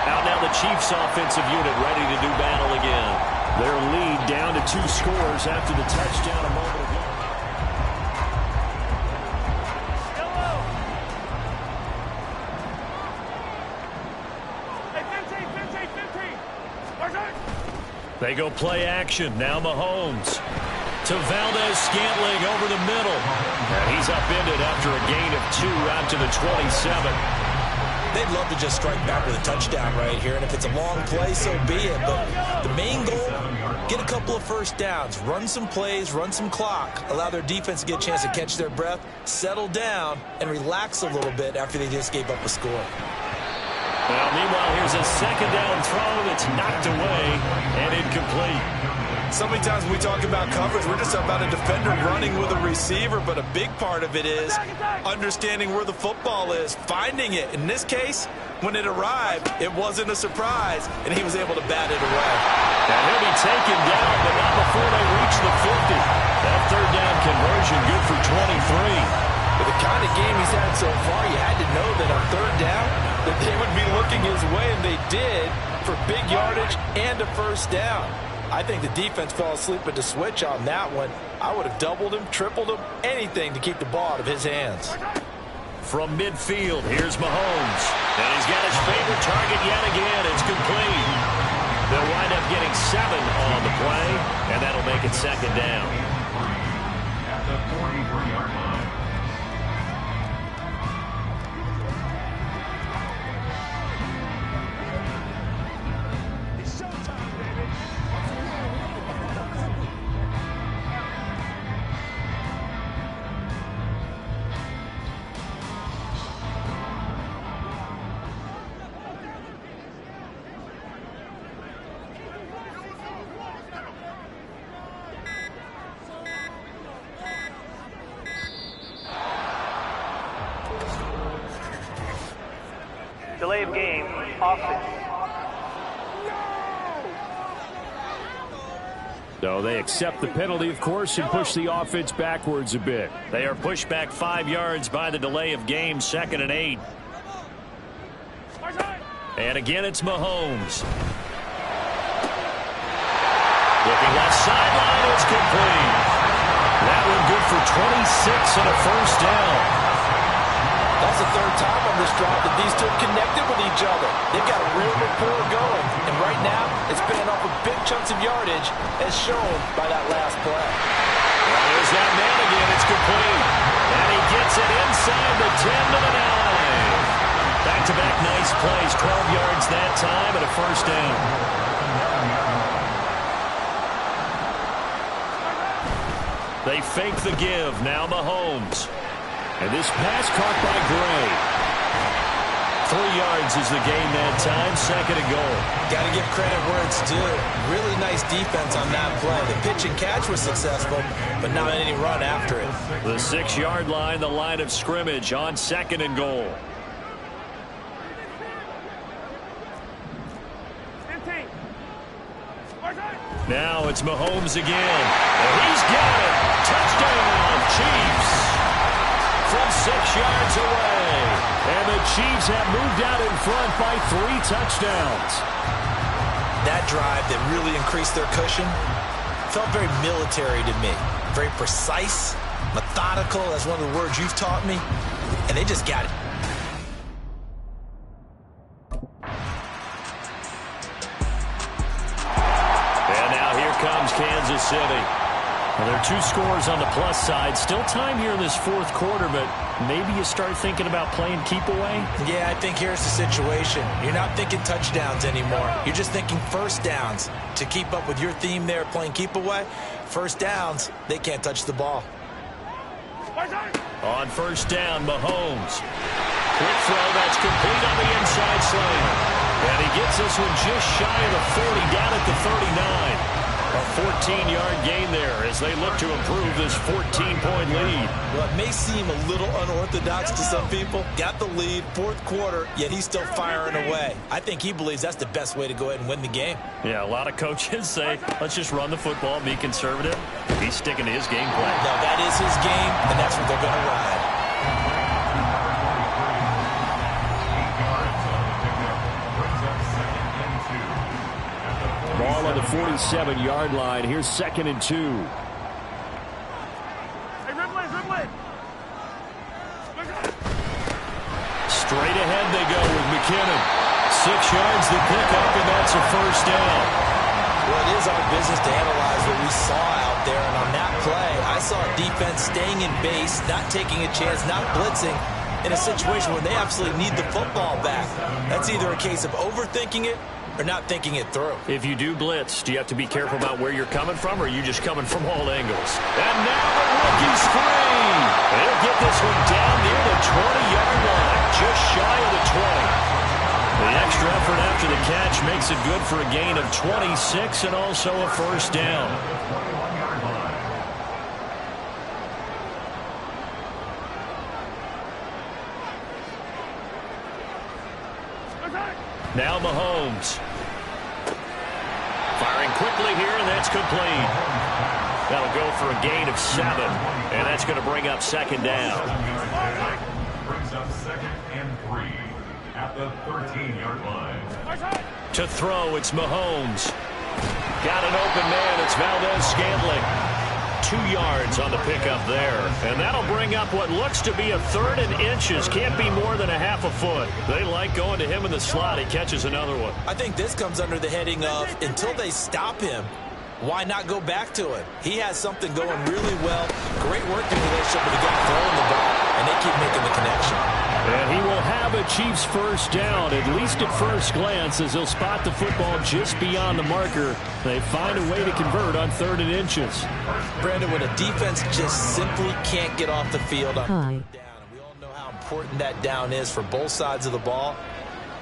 Out now the Chiefs offensive unit ready to do battle again. Their lead down to 2 scores after the touchdown a moment ago. They go play action. Now Mahomes to Valdez-Scantling over the middle. And he's upended after a gain of 2 out to the 27. They'd love to just strike back with a touchdown right here, and if it's a long play, so be it. But the main goal, get a couple of first downs, run some plays, run some clock, allow their defense to get a chance to catch their breath, settle down, and relax a little bit after they just gave up a score. Well, meanwhile, here's a second down throw that's knocked away and incomplete. So many times when we talk about coverage, we're just about a defender running with a receiver, but a big part of it is understanding where the football is, finding it. In this case, when it arrived, it wasn't a surprise, and he was able to bat it away. And he'll be taken down, but not before they reach the 50. That third down conversion good for 23. With the kind of game he's had so far, you had to know that on third down, that they would be looking his way, and they did, for big yardage and a first down. I think the defense fell asleep at the switch on that one. I would have doubled him, tripled him, anything to keep the ball out of his hands. From midfield, here's Mahomes. And he's got his favorite target yet again. It's complete. They'll wind up getting 7 on the play, and that'll make it second down. At the 43-yard line. Delay of game, offense. So they accept the penalty, of course, and push the offense backwards a bit. They are pushed back 5 yards by the delay of game, 2nd and 8. And again, it's Mahomes. Looking left sideline, it's complete. That one good for 26 and a first down. That's the third time on this drive that these two have connected with each other. They've got a real rapport going. And right now, it's paying off with big chunks of yardage, as shown by that last play. Well, there's that man again. It's complete. And he gets it inside the 10 to the 9. Back-to-back nice plays. 12 yards that time and a first down. They fake the give. Now Mahomes. And this pass caught by Gray. 3 yards is the gain that time. 2nd and goal. Got to give credit where it's due. Really nice defense on that play. The pitch and catch was successful, but not any run after it. The 6-yard line, the line of scrimmage on 2nd and goal. 15. Now it's Mahomes again. And he's got it. Touchdown, Chiefs. From 6 yards away. And the Chiefs have moved out in front by 3 touchdowns. That drive that really increased their cushion felt very military to me. Very precise, methodical, that's one of the words you've taught me. And they just got it. And now here comes Kansas City. Well, there are two scores on the plus side. Still time here in this fourth quarter, but maybe you start thinking about playing keep away? Yeah, I think here's the situation. You're not thinking touchdowns anymore. You're just thinking first downs. To keep up with your theme there, playing keep away, first downs, they can't touch the ball. On first down, Mahomes. Quick throw, that's complete on the inside slant. And he gets this one just shy of the 40, down at the 39. A 14-yard gain there as they look to improve this 14-point lead. Well, it may seem a little unorthodox to some people. Got the lead, fourth quarter, yet he's still firing away. I think he believes that's the best way to go ahead and win the game. Yeah, a lot of coaches say, let's just run the football, be conservative. He's sticking to his game plan. No, that is his game, and that's what they're going to ride. Ball on the 47-yard line. Here's 2nd and 2. Hey, Ripley. Straight ahead they go with McKinnon. 6 yards the pickup, and that's a first down. Well, it is our business to analyze what we saw out there, and on that play, I saw a defense staying in base, not taking a chance, not blitzing, in a situation where they absolutely need the football back. That's either a case of overthinking it or not thinking it through. If you do blitz, do you have to be careful about where you're coming from, or are you just coming from all angles? And now the rookie's free. They'll get this one down near the 20-yard line, just shy of the 20. The extra effort after the catch makes it good for a gain of 26 and also a first down. Now Mahomes. Firing quickly here, and that's complete. That'll go for a gain of 7, and that's going to bring up 2nd down. Brings up 2nd and 3 at the 13-yard line. To throw, it's Mahomes. Got an open man, it's Valdez-Scantling. 2 yards on the pickup there. And that'll bring up what looks to be a 3rd and inches. Can't be more than a half a foot. They like going to him in the slot. He catches another one. I think this comes under the heading of, until they stop him, why not go back to it? He has something going really well. Great working relationship with the guy throwing the ball, and they keep making the connection. And he will have a Chiefs first down, at least at first glance, as he'll spot the football just beyond the marker. They find a way to convert on 3rd and inches. Brandon, when a defense just simply can't get off the field on 3rd down, and we all know how important that down is for both sides of the ball,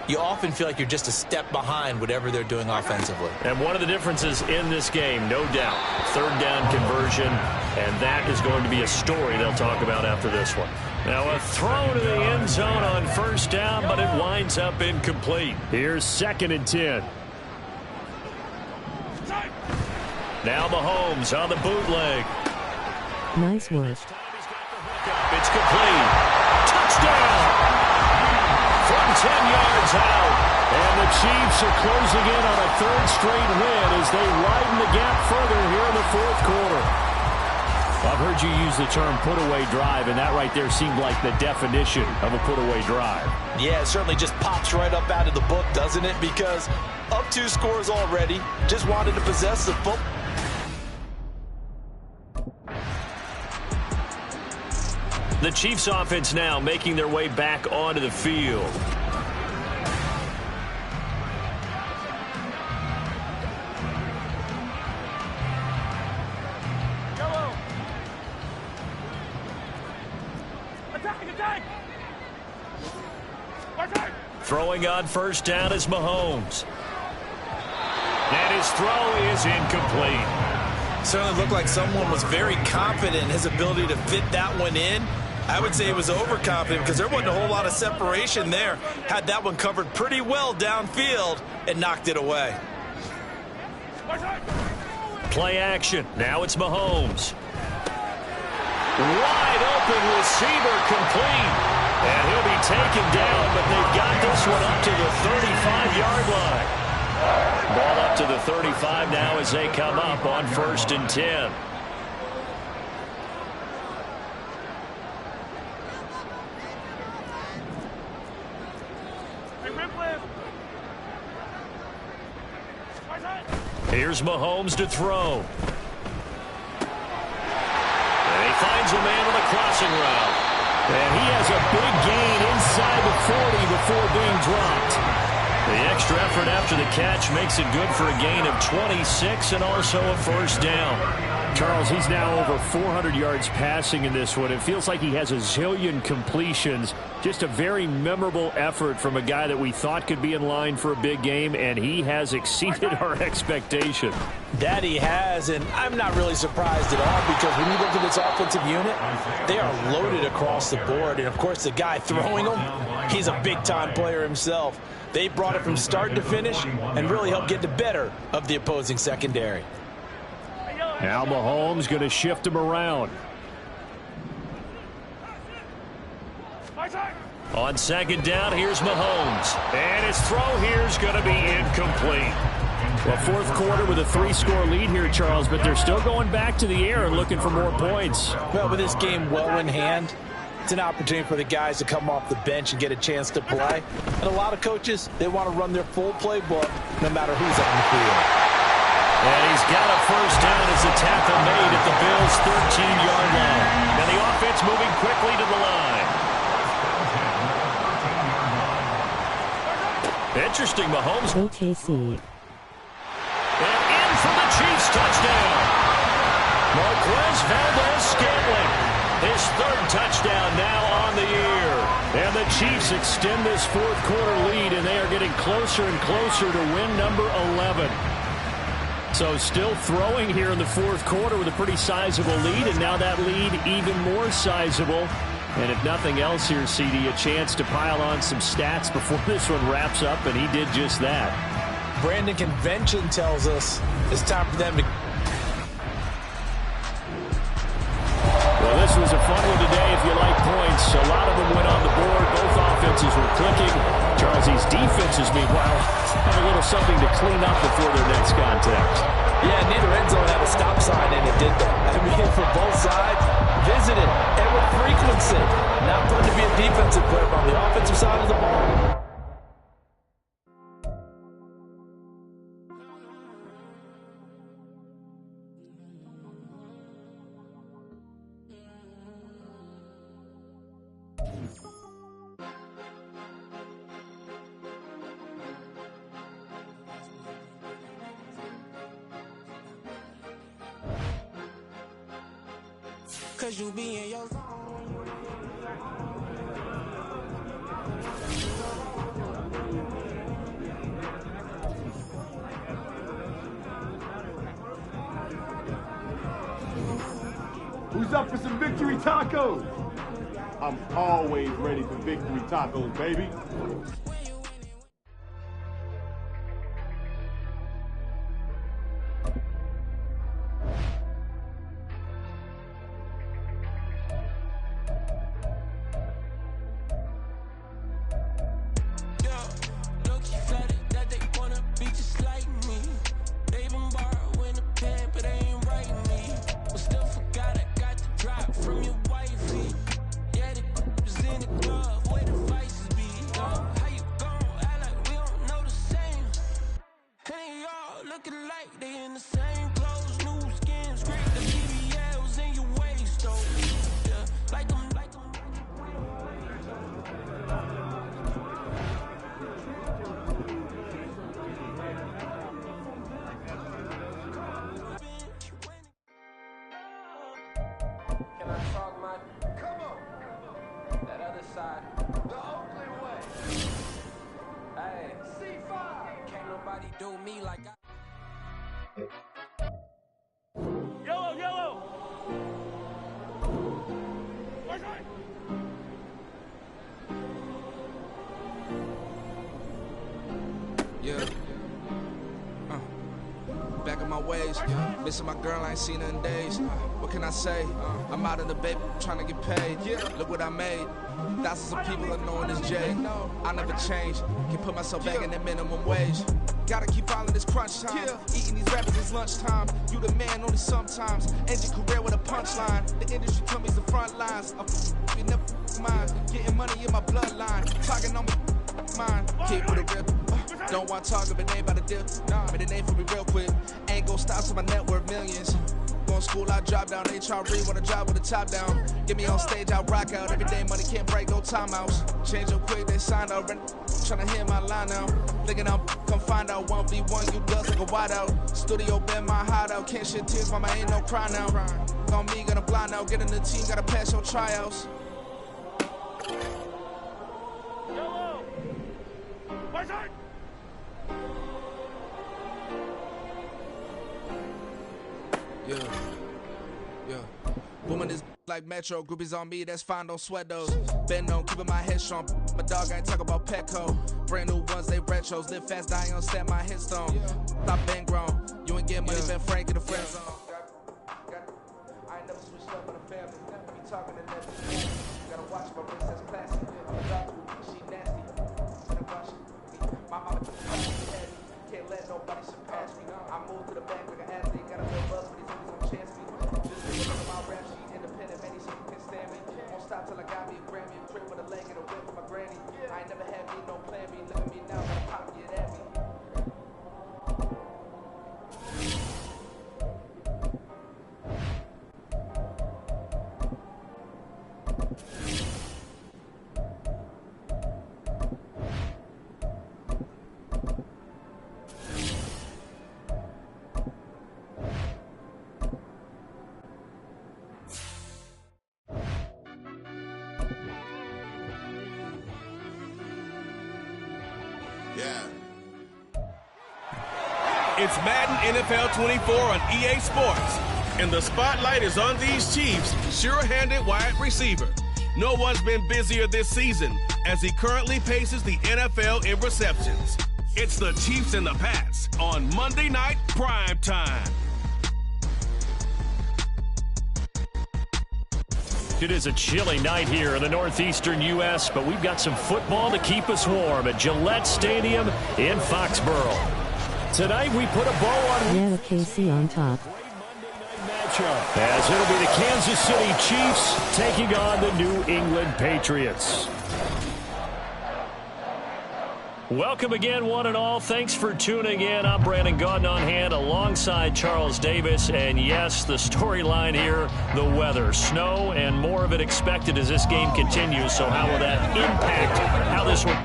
you often feel like you're just a step behind whatever they're doing offensively. And one of the differences in this game, no doubt, 3rd down conversion, and that is going to be a story they'll talk about after this one. Now a throw to the end zone on first down, but it winds up incomplete. Here's 2nd and 10. Now Mahomes on the bootleg. Nice work. It's complete. Touchdown! From 10 yards out. And the Chiefs are closing in on a 3rd straight win as they widen the gap further here in the 4th quarter. I've heard you use the term put-away drive, and that right there seemed like the definition of a put-away drive. Yeah, it certainly just pops right up out of the book, doesn't it? Because up 2 scores already, just wanted to possess the football. The Chiefs offense now making their way back onto the field. Throwing on first down is Mahomes. And his throw is incomplete. Certainly looked like someone was very confident in his ability to fit that one in. I would say he was overconfident because there wasn't a whole lot of separation there. Had that one covered pretty well downfield and knocked it away. Play action. Now it's Mahomes. Wide open receiver complete. And he'll be taken down, but they've got this one up to the 35-yard line. Ball up to the 35 now as they come up on 1st and 10. Here's Mahomes to throw. finds a man with a crossing route. And he has a big gain inside the 40 before being dropped. The extra effort after the catch makes it good for a gain of 26 and also a first down. Charles, he's now over 400 yards passing in this one. It feels like he has a zillion completions. Just a very memorable effort from a guy that we thought could be in line for a big game, and he has exceeded our expectation. That he has, and I'm not really surprised at all because when you look at this offensive unit, they are loaded across the board. And, of course, the guy throwing them, he's a big-time player himself. They brought it from start to finish and really helped get the better of the opposing secondary. Now Mahomes going to shift him around. On second down, here's Mahomes. And his throw here is going to be incomplete. Well, fourth quarter with a 3-score lead here, Charles, but they're still going back to the air and looking for more points. Well, with this game well in hand, it's an opportunity for the guys to come off the bench and get a chance to play. And a lot of coaches, they want to run their full playbook no matter who's on the field. And he's got a first down as the tackle made at the Bills' 13-yard line. And the offense moving quickly to the line. Interesting, Mahomes. OKC. And in for the Chiefs touchdown. Marquez Valdez-Scantling. His third touchdown now on the year. And the Chiefs extend this fourth quarter lead, and they are getting closer and closer to win number 11. So still throwing here in the fourth quarter with a pretty sizable lead, and now that lead even more sizable. And if nothing else here, CD, a chance to pile on some stats before this one wraps up, and he did just that. Brandon, convention tells us it's time for them to... Well, this was a fun one today if you like points. A lot of them went on the board. Both offenses were clicking. Charles, these defenses, meanwhile, have a little something to clean up before their next contact. Yeah, neither end zone had a stop sign, and it did that. I mean, for both sides, visited, and with frequency. Not going to be a defensive player, but on the offensive side of the ball. Cause you be in your Who's up for some victory tacos? I'm always ready for victory tacos, baby. Back in my ways, missing my girl, I ain't seen her in days. What can I say? I'm out in the baby, trying to get paid. Look what I made. Thousands of people are knowing this Jay. I never change. Can put myself back in that minimum wage. Gotta keep following this crunch time. Eating these rappers is lunchtime. You the man only sometimes. End your career with a punchline. The industry told me the front lines. I'm never mine. Getting money in my bloodline. Talking on mine. Keep with a rip. Don't want to talk of a name by the dip. Made a name for me real quick. Ain't gon' stop so my net worth millions. going to school, I drop down. They try to read when I drive with the top down. Get me on stage, I rock out. Every day money can't break, no timeouts. Change up quick, they signed up. Trying to hear my line now. Thinking I'm come find out 1v1, you dust like a wideout. Studio been my hideout. Can't shed tears, mama, ain't no cry now. On me, gonna blind out. Get in the team, gotta pass your tryouts. Yeah. Booming this like Metro. Groupies on me, that's fine, don't sweat those. Been on, keeping my head strong. My dog ain't talk about Petco. Brand new ones, they retros. Live fast, dying on set, my headstone. Stop been grown. You ain't get money, been frank in the friend zone. I ain't never switched up with a family. Never be talking to nothing. Gotta watch my wrist, that's classy. I'm a doctor, she nasty. Gotta watch it. My mama had me. Can't let nobody surpass me. I move to the back like an athlete. Got a real buzz for these niggas on chance me. Just look at my rap sheet, independent, many so you can stand me. Won't stop till I got me a Grammy, a crib with a leg and a whip for my granny. I ain't never had me, no plan B. Look at me now, gotta pop get at me. It's Madden NFL 24 on EA Sports, and the spotlight is on these Chiefs' sure-handed wide receiver. No one's been busier this season as he currently paces the NFL in receptions. It's the Chiefs and the Pats on Monday Night Prime Time. It is a chilly night here in the northeastern U.S., but we've got some football to keep us warm at Gillette Stadium in Foxborough. Tonight we put a bow on Yeah, KC on top. Matchup, as it'll be the Kansas City Chiefs taking on the New England Patriots. Welcome again, one and all. Thanks for tuning in. I'm Brandon Gautin on hand alongside Charles Davis. And yes, the storyline here, the weather, snow, and more of it expected as this game continues. So how will that impact how this will...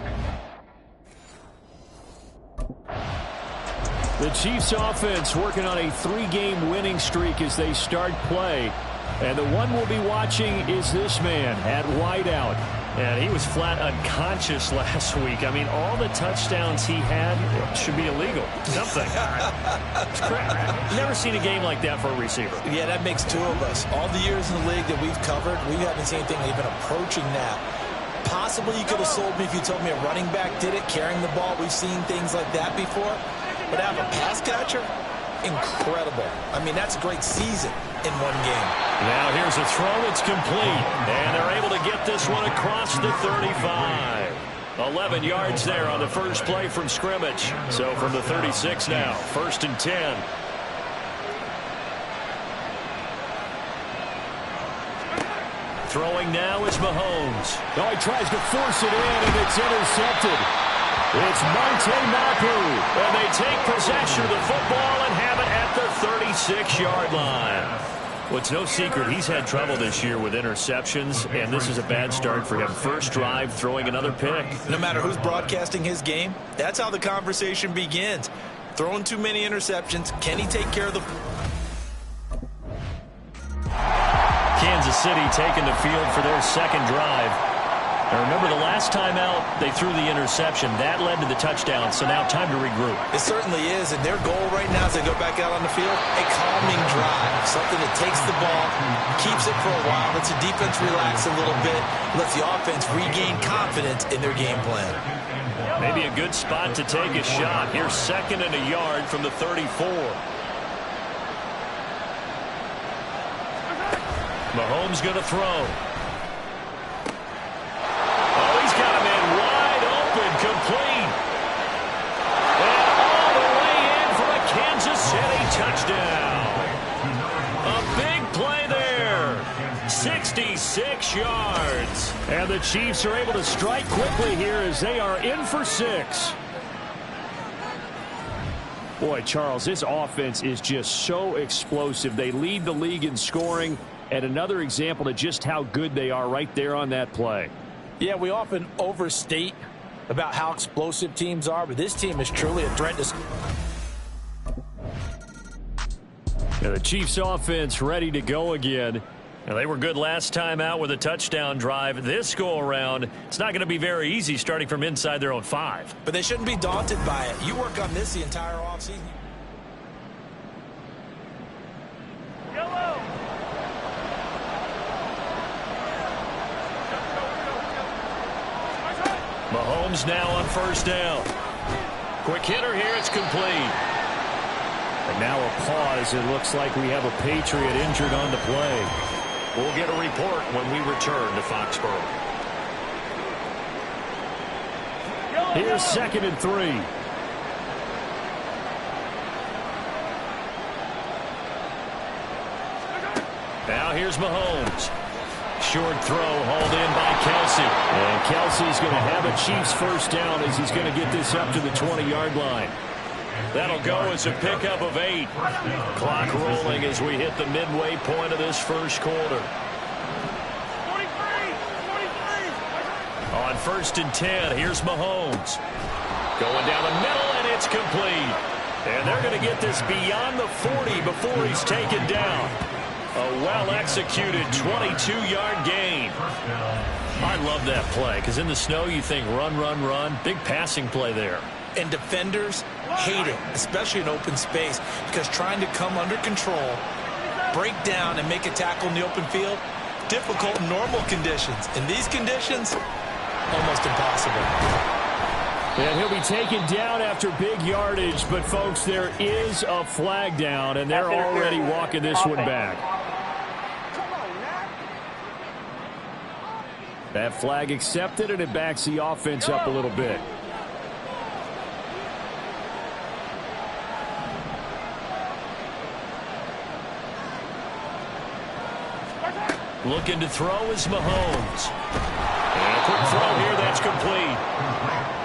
The Chiefs offense working on a 3-game winning streak as they start play. And the one we'll be watching is this man at wideout. And he was flat unconscious last week. I mean, all the touchdowns he had should be illegal. Something. It's crazy. Never seen a game like that for a receiver. Yeah, that makes two of us. All the years in the league that we've covered, we haven't seen anything even approaching that. Possibly you could have sold me if you told me a running back did it, carrying the ball. We've seen things like that before. But have a pass catcher? Incredible. I mean, that's a great season in one game. Now here's a throw. It's complete. And they're able to get this one across the 35. 11 yards there on the first play from scrimmage. So from the 36 now, 1st and 10. Throwing now is Mahomes. Oh, he tries to force it in, and it's intercepted. It's Monte Mapu. And they take possession of the football and have it at the 36-yard line. Well, it's no secret he's had trouble this year with interceptions, and this is a bad start for him. First drive, throwing another pick. No matter who's broadcasting his game, that's how the conversation begins. Throwing too many interceptions. Can he take care of the... Kansas City taking the field for their second drive. Now remember, the last time out, they threw the interception. That led to the touchdown, so now time to regroup. It certainly is, and their goal right now as they go back out on the field, a calming drive. Something that takes the ball, keeps it for a while, lets the defense relax a little bit, lets the offense regain confidence in their game plan. Maybe a good spot to take a shot. Here's 2nd and a yard from the 34. Mahomes going to throw. Oh, he's got him in wide open, complete. And all the way in for a Kansas City touchdown. A big play there. 66 yards. And the Chiefs are able to strike quickly here as they are in for 6. Boy, Charles, this offense is just so explosive. They lead the league in scoring, and another example of just how good they are right there on that play. Yeah, we often overstate about how explosive teams are, but this team is truly a threat to... And the Chiefs offense ready to go again. And they were good last time out with a touchdown drive. This go-around, it's not going to be very easy starting from inside their own 5. But they shouldn't be daunted by it. You work on this the entire offseason. Yellow. Mahomes now on first down. Quick hitter here, it's complete. And now a pause. It looks like we have a Patriot injured on the play. We'll get a report when we return to Foxborough. Here's 2nd and 3. Now here's Mahomes. Short throw hauled in by Kelsey. And Kelsey's going to have a Chiefs first down as he's going to get this up to the 20-yard line. That'll go as a pickup of 8. Clock rolling as we hit the midway point of this first quarter. 43. On 1st and 10, here's Mahomes. Going down the middle, and it's complete. And they're going to get this beyond the 40 before he's taken down. A well-executed 22-yard gain. I love that play, because in the snow you think run, run, run. Big passing play there. And defenders hate it, especially in open space, because trying to come under control, break down, and make a tackle in the open field, difficult in normal conditions. In these conditions, almost impossible. And he'll be taken down after big yardage, but, folks, there is a flag down, and they're already walking this one back. That flag accepted, and it backs the offense up a little bit. Looking to throw is Mahomes. And a quick throw here, that's complete.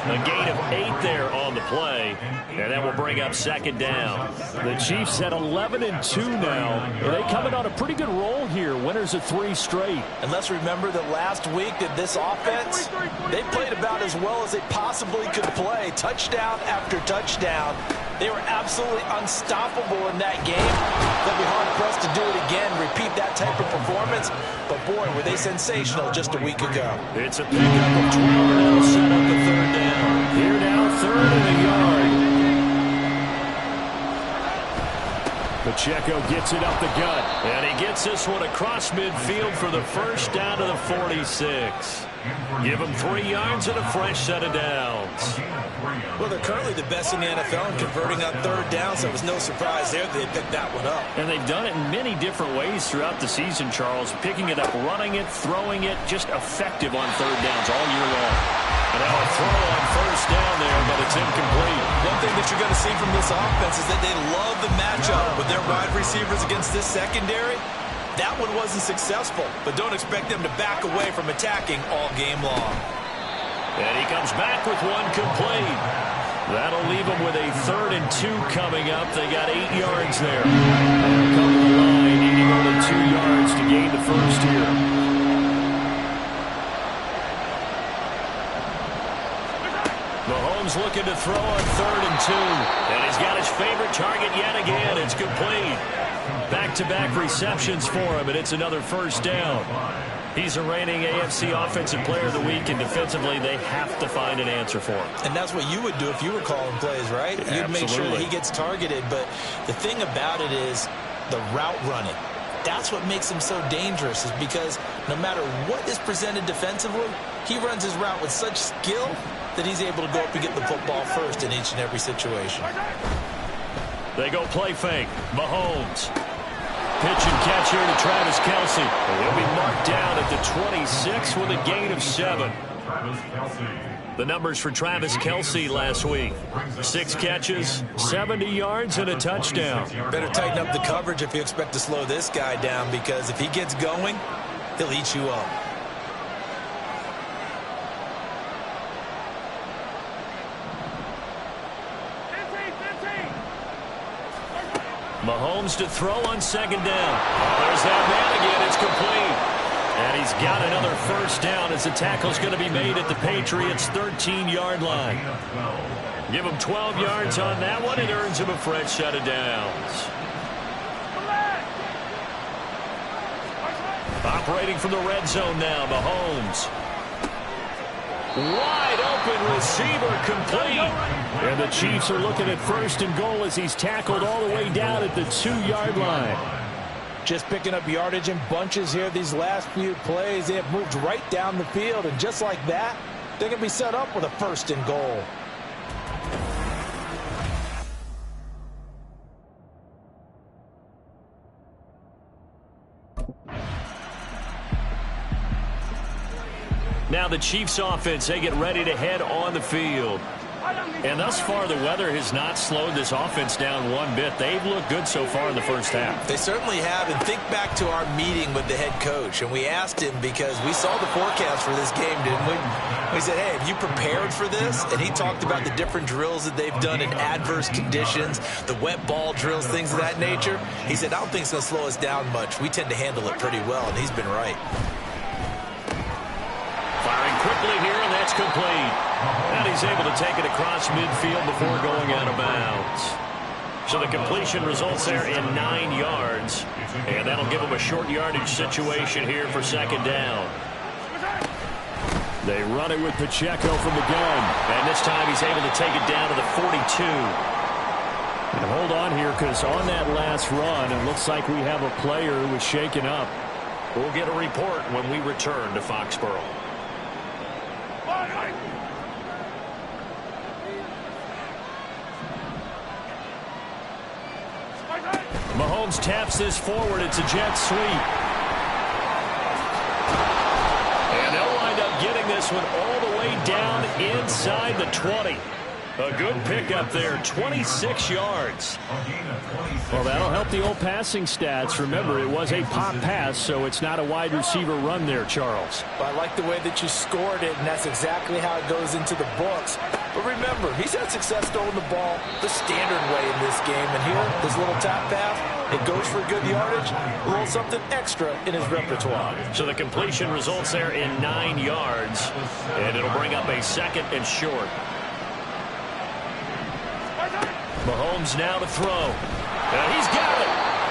A gain of 8 there on the play, and that will bring up 2nd down. The Chiefs at 11-2 now, and they coming on a pretty good roll here. Winners of 3 straight. And let's remember that last week that this offense, they played about as well as they possibly could play. Touchdown after touchdown. They were absolutely unstoppable in that game. They'll be hard-pressed to do it again, repeat that type of performance. But, boy, were they sensational just a week ago. It's a pickup of 12, and it'll set up the 3rd down. Here now, 3rd and a yard. Pacheco gets it up the gut. And he gets this one across midfield for the first down to the 46. Give him 3 yards and a fresh set of downs. Well, they're currently the best in the NFL in converting on 3rd down, so it was no surprise there that they picked that one up. And they've done it in many different ways throughout the season, Charles. Picking it up, running it, throwing it, just effective on 3rd downs all year long. And now a throw on first down there, but it's incomplete. One thing that you're going to see from this offense is that they love the matchup with their wide receivers against this secondary. That one wasn't successful, but don't expect them to back away from attacking all game long. And he comes back with one complete. That'll leave them with a 3rd and 2 coming up. They got 8 yards there. They'll come to the line, needing only 2 yards to gain the first here. Mahomes looking to throw on 3rd and 2. And he's got his favorite target yet again. It's complete. Back-to-back receptions for him, and it's another first down. He's a reigning AFC Offensive Player of the Week, and defensively they have to find an answer for him. And that's what you would do if you were calling plays, right? Absolutely. You'd make sure that he gets targeted, but the thing about it is the route running. That's what makes him so dangerous, is because no matter what is presented defensively, he runs his route with such skill that he's able to go up and get the football first in each and every situation. They go play fake. Mahomes. Pitch and catch here to Travis Kelsey. He'll be marked down at the 26 with a gain of 7. The numbers for Travis Kelsey last week. 6 catches, 70 yards, and a touchdown. Better tighten up the coverage if you expect to slow this guy down, because if he gets going, he'll eat you up. Mahomes to throw on second down. Oh, there's that man again. It's complete. And he's got another first down as the tackle's going to be made at the Patriots' 13-yard line. Give him 12 yards on that one. It earns him a fresh set of downs. Operating from the red zone now, Mahomes. Wide open receiver complete. And the Chiefs are looking at first and goal as he's tackled all the way down at the 2-yard line. Just picking up yardage in bunches here these last few plays. They have moved right down the field, and just like that, they're going to be set up with a first and goal. Now the Chiefs offense, they get ready to head on the field. And thus far, the weather has not slowed this offense down one bit. They've looked good so far in the first half. They certainly have. And think back to our meeting with the head coach. And we asked him because we saw the forecast for this game, didn't we? We said, hey, have you prepared for this? And he talked about the different drills that they've done in adverse conditions, the wet ball drills, things of that nature. He said, I don't think it's going to slow us down much. We tend to handle it pretty well, and he's been right. Firing quickly here, and that's complete. And he's able to take it across midfield before going out of bounds. So the completion results there in 9 yards. And that'll give him a short yardage situation here for second down. They run it with Pacheco from the gun. And this time he's able to take it down to the 42. And hold on here, because on that last run, it looks like we have a player who was shaken up. We'll get a report when we return to Foxborough. Mahomes taps this forward. It's a jet sweep. And they'll wind up getting this one all the way down inside the 20. A good pickup there, 26 yards. Well, that'll help the old passing stats. Remember, it was a pop pass, so it's not a wide receiver run there, Charles. Well, I like the way that you scored it, and that's exactly how it goes into the books. But remember, he's had success throwing the ball the standard way in this game. And here, this little tap pass, it goes for good yardage, a little something extra in his repertoire. So the completion results there in 9 yards, and it'll bring up a second and short. Mahomes now to throw. And he's got it.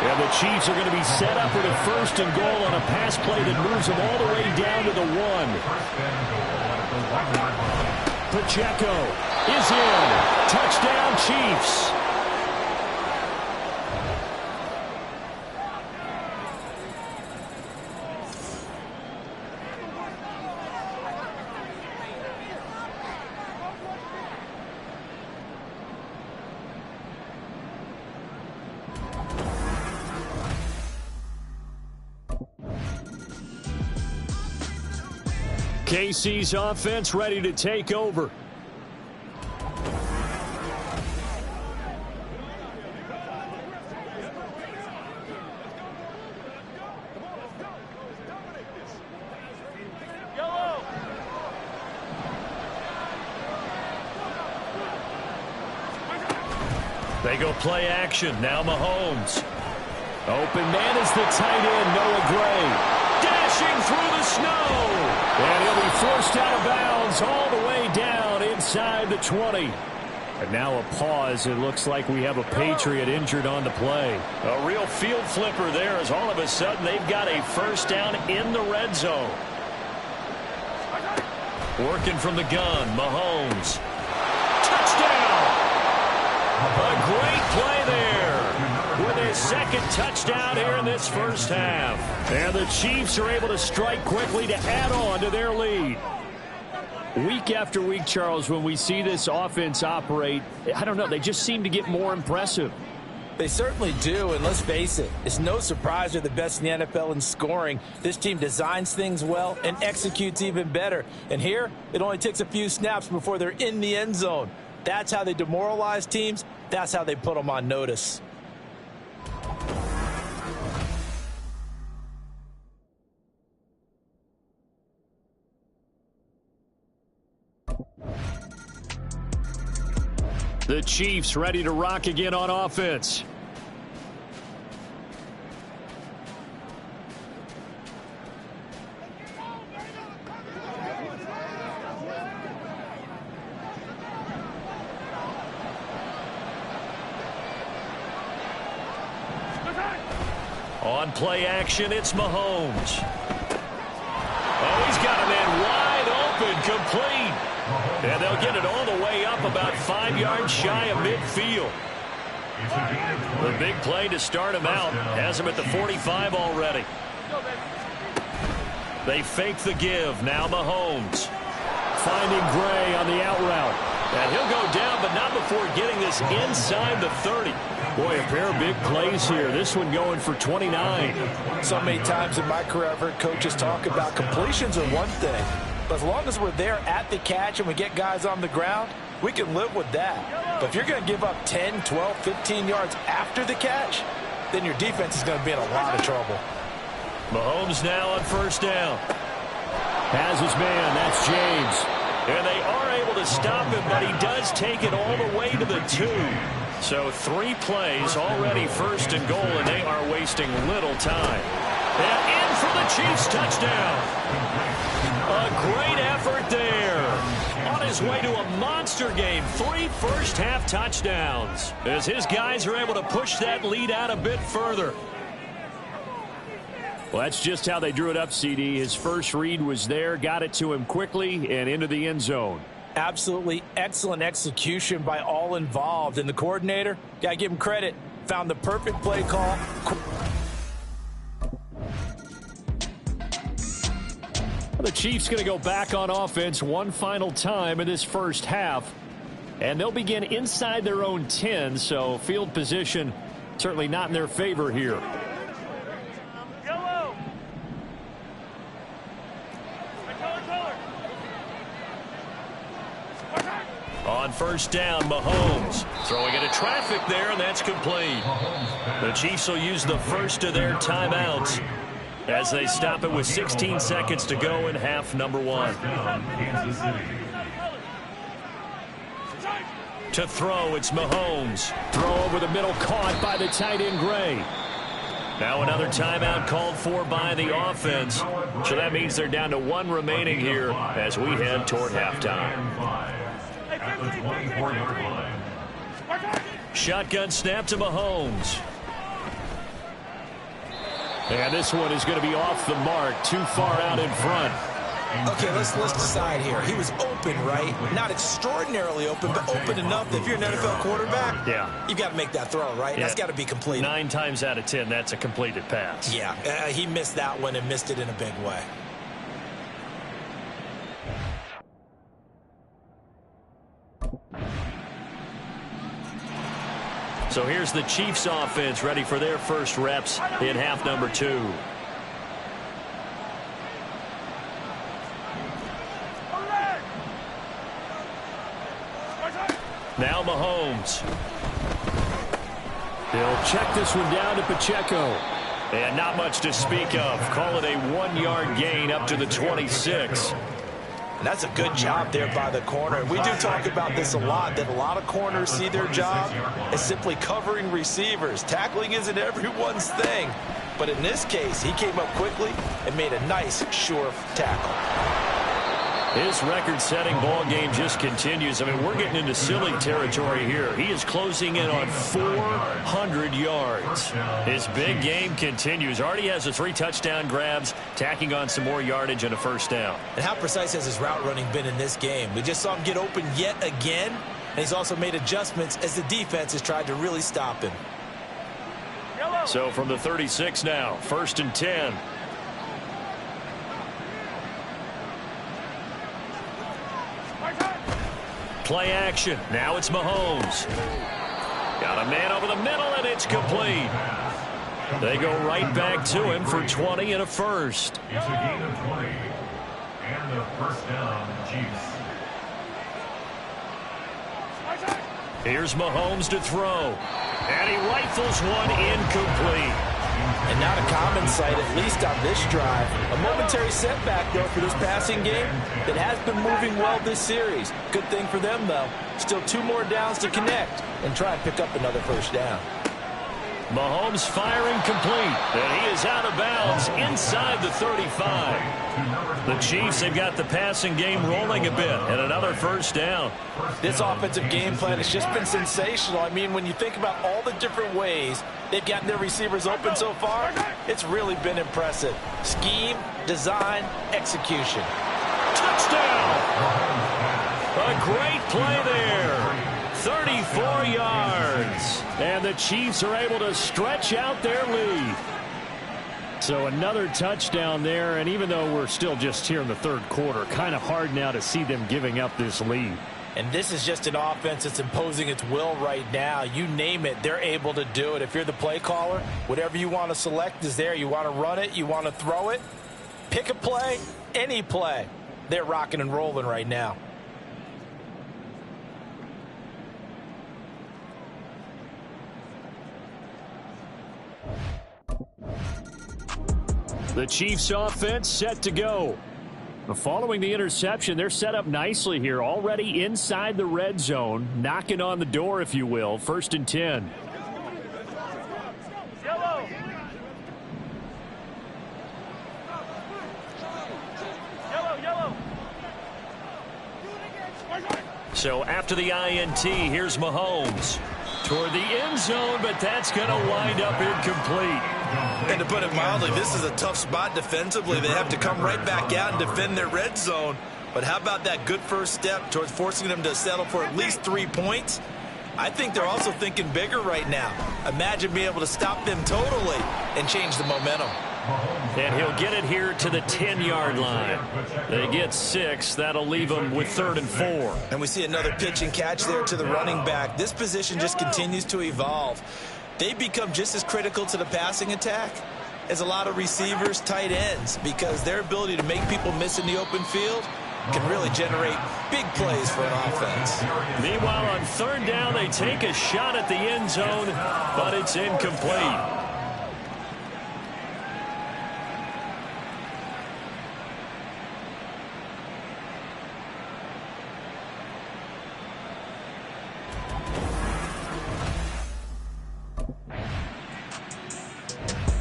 And the Chiefs are going to be set up with a first and goal on a pass play that moves them all the way down to the 1. Pacheco is in. Touchdown, Chiefs. KC's offense ready to take over. They go play action. Now Mahomes. Open man is the tight end, Noah Gray. Dashing through the snow. And he'll be forced out of bounds all the way down inside the 20. And now a pause. It looks like we have a Patriot injured on the play. A real field flipper there as all of a sudden they've got a first down in the red zone. Working from the gun, Mahomes. Touchdown! A great play there with his second touchdown here in this first half. And the Chiefs are able to strike quickly to add on to their lead. Week after week, Charles, when we see this offense operate, I don't know, they just seem to get more impressive. They certainly do, and let's face it, it's no surprise they're the best in the NFL in scoring. This team designs things well and executes even better. And here, it only takes a few snaps before they're in the end zone. That's how they demoralize teams. That's how they put them on notice. The Chiefs ready to rock again on offense. On play action, it's Mahomes. Oh, he's got a man wide open, complete. And they'll get it all the way up about 5 yards shy of midfield. The big play to start him out has him at the 45 already. They fake the give. Now Mahomes. Finding Gray on the out route. And he'll go down, but not before getting this inside the 30. Boy, a pair of big plays here. This one going for 29. So many times in my career, I've heard coaches talk about completions are one thing. But as long as we're there at the catch and we get guys on the ground, we can live with that. But if you're going to give up 10, 12, 15 yards after the catch, then your defense is going to be in a lot of trouble. Mahomes now on first down. Has his man. That's James. And they are able to stop him, but he does take it all the way to the 2. So 3 plays already first and goal, and they are wasting little time. And in for the Chiefs touchdown. A great effort there. On his way to a monster game. 3 first-half touchdowns. As his guys are able to push that lead out a bit further. Well, that's just how they drew it up, CD. His first read was there, got it to him quickly, and into the end zone. Absolutely excellent execution by all involved. And the coordinator, got to give him credit, found the perfect play call. The Chiefs going to go back on offense one final time in this first half. And they'll begin inside their own 10, so field position certainly not in their favor here. On first down, Mahomes throwing into traffic there, and that's complete. The Chiefs will use the first of their timeouts as they stop it with 16 seconds to go in half number 1. To throw, it's Mahomes. Throw over the middle, caught by the tight end Gray. Now another timeout called for by the offense. So that means they're down to 1 remaining here as we head toward halftime. At the 24-yard line. Shotgun snap to Mahomes. And this one is going to be off the mark, too far out in front. Okay, let's decide here. He was open, right? Not extraordinarily open, but open enough that if you're an NFL quarterback, you've got to make that throw, right? That's got to be completed. 9 times out of 10, that's a completed pass. Yeah, he missed that one and missed it in a big way. So here's the Chiefs offense ready for their first reps in half number 2. Now Mahomes. He'll check this one down to Pacheco. And not much to speak of. Call it a 1-yard gain up to the 26. And that's a good job there by the corner. We do talk about this a lot, that a lot of corners see their job as simply covering receivers. Tackling isn't everyone's thing. But in this case, he came up quickly and made a nice, sure tackle. His record-setting ball game just continues. I mean, we're getting into silly territory here. He is closing in on 400 yards. His big game continues. Already has the 3 touchdown grabs, tacking on some more yardage and a first down. And how precise has his route running been in this game? We just saw him get open yet again, and he's also made adjustments as the defense has tried to really stop him. So from the 36 now, 1st and 10. Play action. Now it's Mahomes. Got a man over the middle, and it's complete. They go right back to him for 20 and a first. It's a gain of 20. And the first down, Chiefs. Here's Mahomes to throw. And he rifles one incomplete. And not a common sight, at least on this drive. A momentary setback, though, for this passing game that has been moving well this series. Good thing for them, though. Still 2 more downs to connect and try and pick up another first down. Mahomes firing complete, and he is out of bounds inside the 35. The Chiefs have got the passing game rolling a bit, and another first down. This offensive game plan has just been sensational. I mean, when you think about all the different ways they've gotten their receivers open so far, it's really been impressive. Scheme, design, execution. Touchdown! A great play there. 34 yards. And the Chiefs are able to stretch out their lead. So another touchdown there, and even though we're still just here in the third quarter, kind of hard now to see them giving up this lead. And this is just an offense that's imposing its will right now. You name it, they're able to do it. If you're the play caller, whatever you want to select is there. You want to run it, you want to throw it, pick a play, any play. They're rocking and rolling right now. The Chiefs offense set to go. Following the interception, they're set up nicely here, already inside the red zone, knocking on the door, if you will. 1st and 10. Yellow. Yellow, yellow. So after the INT, here's Mahomes. Toward the end zone, but that's going to wind up incomplete. And to put it mildly, this is a tough spot defensively. They have to come right back out and defend their red zone. But how about that good first step towards forcing them to settle for at least 3 points? I think they're also thinking bigger right now. Imagine being able to stop them totally and change the momentum. And he'll get it here to the 10-yard line. They get 6. That'll leave them with 3rd and 4. And we see another pitch and catch there to the running back. This position just continues to evolve. They become just as critical to the passing attack as a lot of receivers, tight ends, because their ability to make people miss in the open field can really generate big plays for an offense. Meanwhile, on 3rd down, they take a shot at the end zone, but it's incomplete.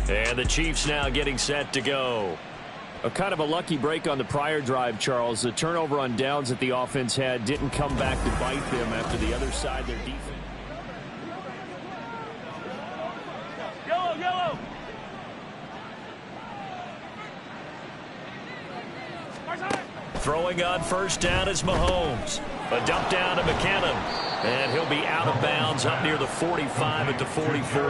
And the Chiefs now getting set to go. A kind of a lucky break on the prior drive, Charles. The turnover on downs that the offense had didn't come back to bite them after the other side, their defense. Yellow, yellow. Throwing on 1st down is Mahomes. A dump down to McKinnon. And he'll be out of bounds up near the 45 at the 44.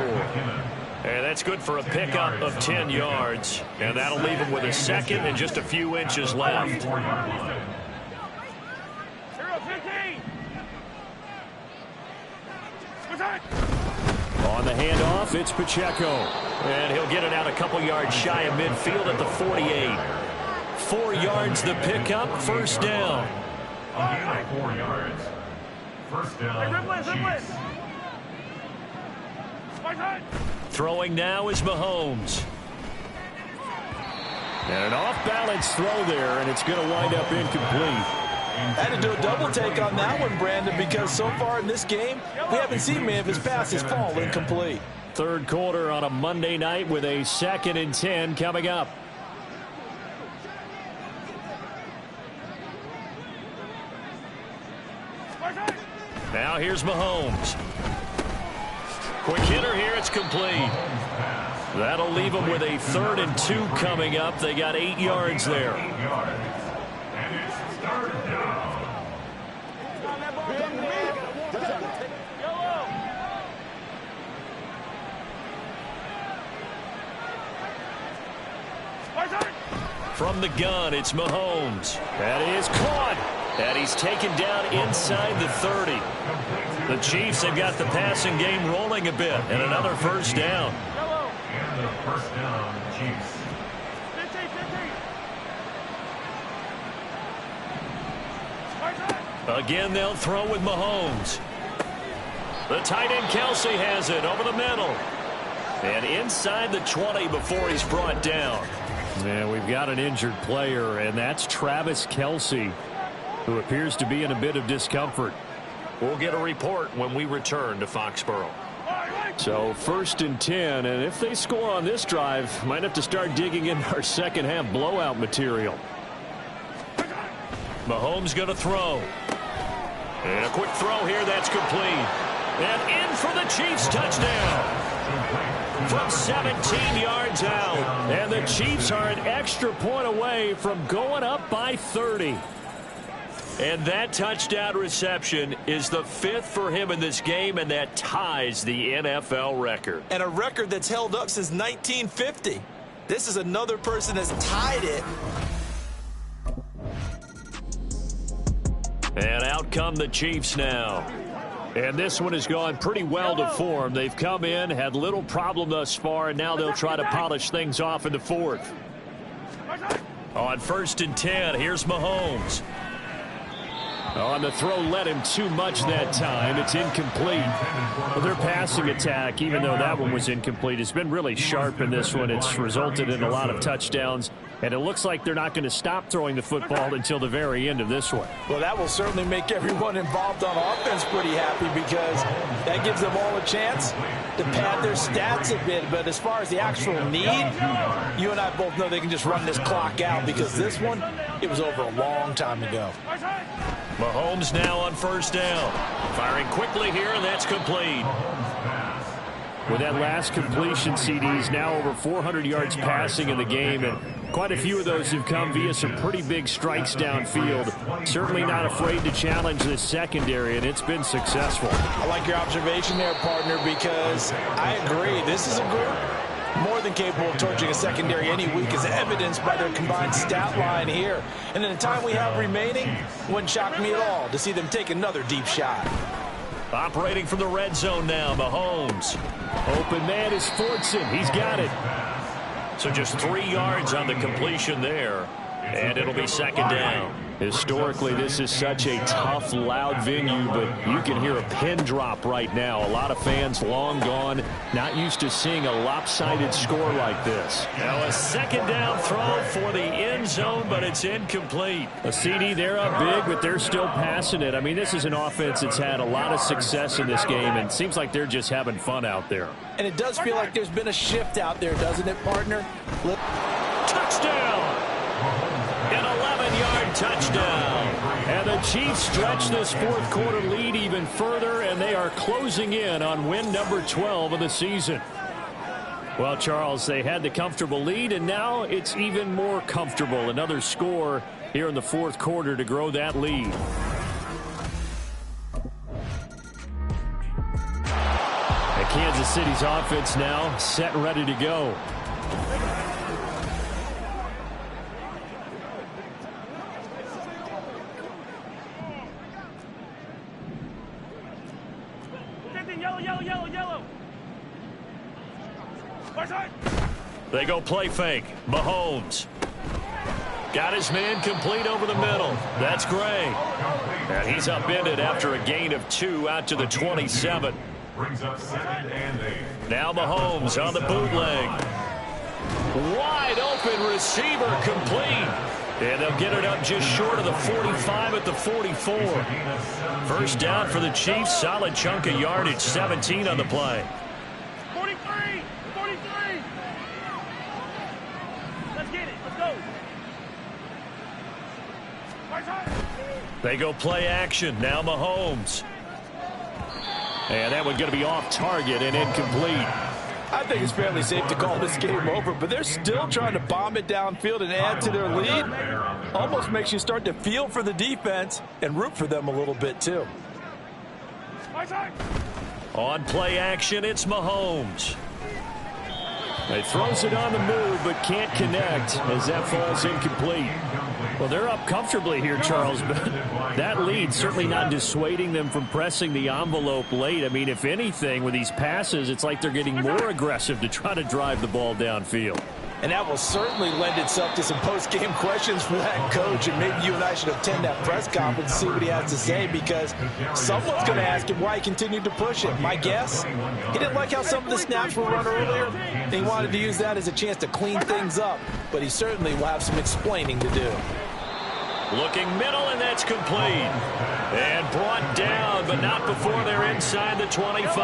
And that's good for a pickup of 10 yards. And that'll leave him with a 2nd and just a few inches left. On the handoff, it's Pacheco. And he'll get it out a couple yards shy of midfield at the 48. 4 yards the pickup, 1st down. Again, 4 yards. 1st down, Chiefs. Throwing now is Mahomes. And an off-balance throw there, and it's going to wind up incomplete. Had to do a double take on that one, Brandon, because so far in this game, we haven't seen many of his passes fall incomplete. 3rd quarter on a Monday night with a 2nd and 10 coming up. Now here's Mahomes. Quick hitter here, it's complete. That'll leave them with a 3rd and 2 coming up. They got 8 yards there. And it's 3rd down. From the gun, it's Mahomes. That is caught. And he's taken down inside the 30. The Chiefs have got the passing game rolling a bit. And another 1st down. And the 1st down, Chiefs. 15. Again, they'll throw with Mahomes. The tight end Kelsey has it over the middle. And inside the 20 before he's brought down. Yeah, we've got an injured player, and that's Travis Kelsey, who appears to be in a bit of discomfort. We'll get a report when we return to Foxborough. So 1st and 10, and if they score on this drive, might have to start digging in our second half blowout material. Mahomes going to throw. And a quick throw here, that's complete. And in for the Chiefs touchdown. From 17 yards out. And the Chiefs are an extra point away from going up by 30. And that touchdown reception is the 5th for him in this game, and that ties the NFL record. And a record that's held up since 1950. This is another person that's tied it. And out come the Chiefs now. And this one has gone pretty well to form. They've come in, had little problem thus far, and now they'll try to polish things off in the 4th. On 1st and 10, here's Mahomes. On the throw, led him too much that time. It's incomplete. Well, their passing attack, even though that one was incomplete, has been really sharp in this one. It's resulted in a lot of touchdowns, and it looks like they're not going to stop throwing the football until the very end of this one. Well, that will certainly make everyone involved on offense pretty happy, because that gives them all a chance to pad their stats a bit. But as far as the actual need, you and I both know they can just run this clock out, because this one, it was over a long time ago. Mahomes now on 1st down. Firing quickly here, and that's complete. With that last completion, CD's now over 400 yards passing in the game, and quite a few of those have come via some pretty big strikes downfield. Certainly not afraid to challenge this secondary, and it's been successful. I like your observation there, partner, because I agree. This is a group more than capable of torching a secondary any week, as evidenced by their combined stat line here. And in the time we have remaining, wouldn't shock me at all to see them take another deep shot. Operating from the red zone now, Mahomes. Open man is Fortson. He's got it. So just 3 yards on the completion there, and it'll be 2nd down. Historically, this is such a tough, loud venue, but you can hear a pin drop right now. A lot of fans long gone, not used to seeing a lopsided score like this. Now a 2nd down throw for the end zone, but it's incomplete. A CD, they're up big, but they're still passing it. I mean, this is an offense that's had a lot of success in this game, and it seems like they're just having fun out there. And it does feel like there's been a shift out there, doesn't it, partner? Touchdown! An 11-yard touchdown. And the Chiefs stretch this 4th quarter lead even further, and they are closing in on win number 12 of the season. Well, Charles, they had the comfortable lead, and now it's even more comfortable. Another score here in the 4th quarter to grow that lead. And Kansas City's offense now set and ready to go. Yellow. They go play fake. Mahomes. Got his man complete over the middle. That's Gray. And he's upended after a gain of 2 out to the 27. Brings up 2nd and 8. Now Mahomes on the bootleg. Wide open receiver complete. And they'll get it up just short of the 45 at the 44. 1st down for the Chiefs. Solid chunk of yardage. 17 on the play. 43. Let's get it. Let's go. They go play action. Now Mahomes. And that one's going to be off target and incomplete. I think it's fairly safe to call this game over, but they're still trying to bomb it downfield and add to their lead. Almost makes you start to feel for the defense and root for them a little bit, too. On play action, it's Mahomes. He throws it on the move, but can't connect as that falls incomplete. Well, they're up comfortably here, Charles, but that lead certainly not dissuading them from pressing the envelope late. I mean, if anything, with these passes, it's like they're getting more aggressive to try to drive the ball downfield. And that will certainly lend itself to some post-game questions for that coach. And maybe you and I should attend that press conference and see what he has to say, because someone's going to ask him why he continued to push it. My guess, he didn't like how some of the snaps were run earlier, and he wanted to use that as a chance to clean things up. But he certainly will have some explaining to do. Looking middle, and that's complete. And brought down, but but not before they're inside the 25.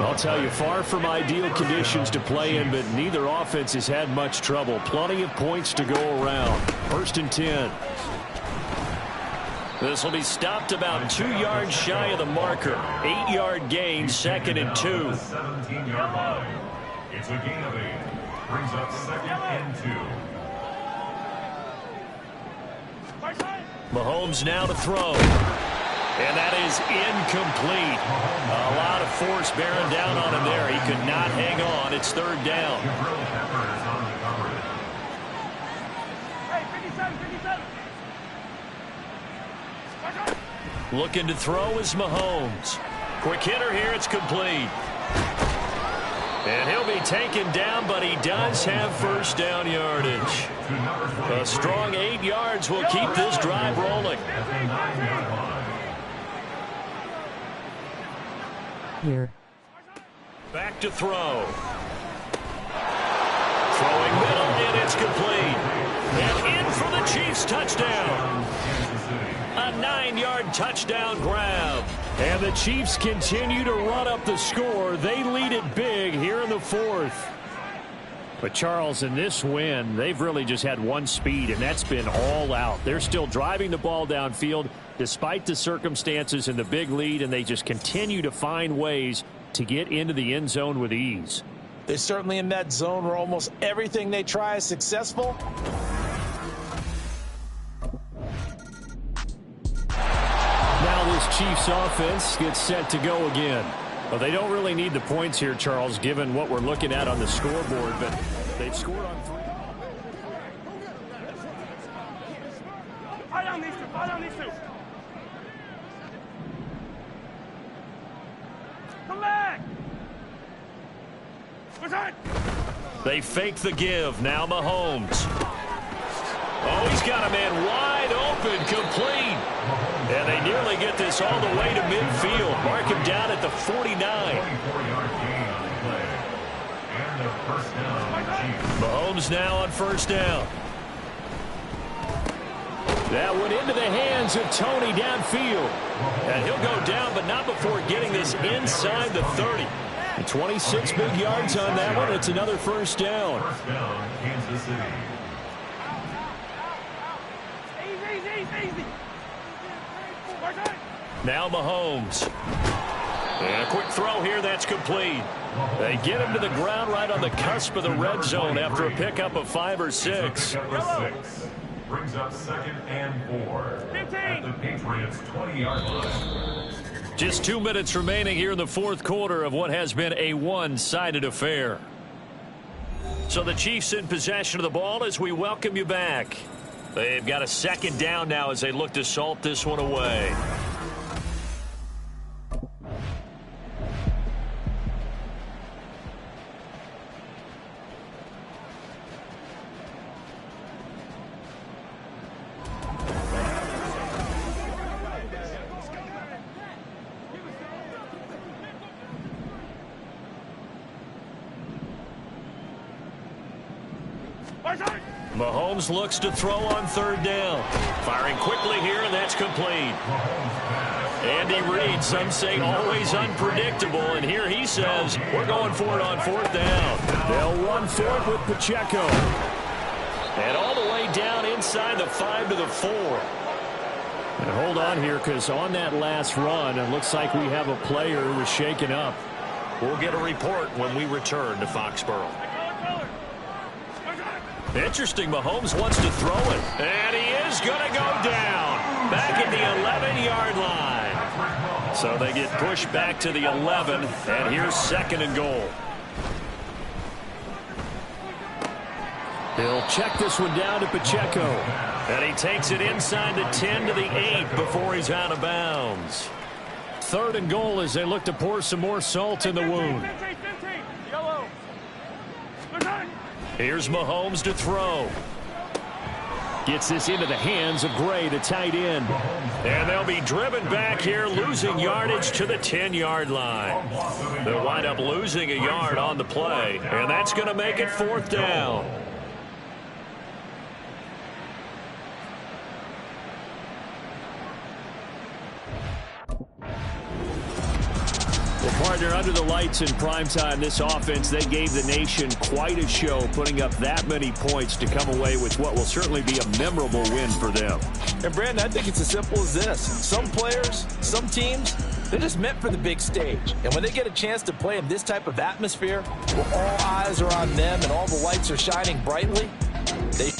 I'll tell you, far from ideal conditions to play in, but neither offense has had much trouble. Plenty of points to go around. 1st and 10. This will be stopped about 2 yards shy of the marker. 8-yard gain, 2nd and 2. 17-yard line. It's a gain of 8. Brings up 2nd and 2. Mahomes now to throw. And that is incomplete. A lot of force bearing down on him there. He could not hang on. It's 3rd down. Looking to throw is Mahomes. Quick hitter here. It's complete. And he'll be taken down, but he does have 1st down yardage. A strong 8 yards will keep this drive rolling. Here. Back to throw. Throwing middle, and it's complete. And in for the Chiefs touchdown. A 9-yard touchdown grab. And the Chiefs continue to run up the score. They lead it big here in the 4th. But, Charles, in this win, they've really just had one speed, and that's been all out. They're still driving the ball downfield despite the circumstances and the big lead, and they just continue to find ways to get into the end zone with ease. They're certainly in that zone where almost everything they try is successful. Now this Chiefs offense gets set to go again. Well, they don't really need the points here, Charles, given what we're looking at on the scoreboard, but they've scored on 3. Fire down these two. Fire down these two. Come back. They fake the give. Now Mahomes. Oh, he's got a man wide open, complete. And they nearly get this all the way to midfield. Mark him down at the 49. 24-yard gain on the play. And a 1st down. Mahomes now on 1st down. That went into the hands of Tony downfield. And he'll go down, but not before getting this inside the 30. 26 big yards on that one. It's another 1st down. 1st down, Kansas City. Easy. Now Mahomes. And a quick throw here, that's complete. They get him to the ground right on the cusp of the red zone after a pickup of 5 or 6. Brings up 2nd and 4. 15. At the Patriots' 20-yard line. Just 2 minutes remaining here in the 4th quarter of what has been a one-sided affair. So the Chiefs in possession of the ball as we welcome you back. They've got a 2nd down now as they look to salt this one away. Mahomes looks to throw on 3rd down. Firing quickly here, and that's complete. Andy Reid, some say always unpredictable, and here he says we're going for it on 4th down. They'll run for it with Pacheco. And all the way down inside the 5 to the 4. And hold on here, because on that last run, it looks like we have a player who was shaken up. We'll get a report when we return to Foxborough. Interesting, Mahomes wants to throw it. And he is going to go down. Back at the 11-yard line. So they get pushed back to the 11. And here's 2nd and goal. They'll check this one down to Pacheco. And he takes it inside the 10 to the 8 before he's out of bounds. 3rd and goal as they look to pour some more salt in the wound. Here's Mahomes to throw. Gets this into the hands of Gray, the tight end. And they'll be driven back here, losing yardage to the 10-yard line. They'll wind up losing a yard on the play, and that's going to make it 4th down. Partner, under the lights in primetime, this offense, they gave the nation quite a show, putting up that many points to come away with what will certainly be a memorable win for them. And, Brandon, I think it's as simple as this. Some players, some teams, they're just meant for the big stage. And when they get a chance to play in this type of atmosphere, where all eyes are on them and all the lights are shining brightly, they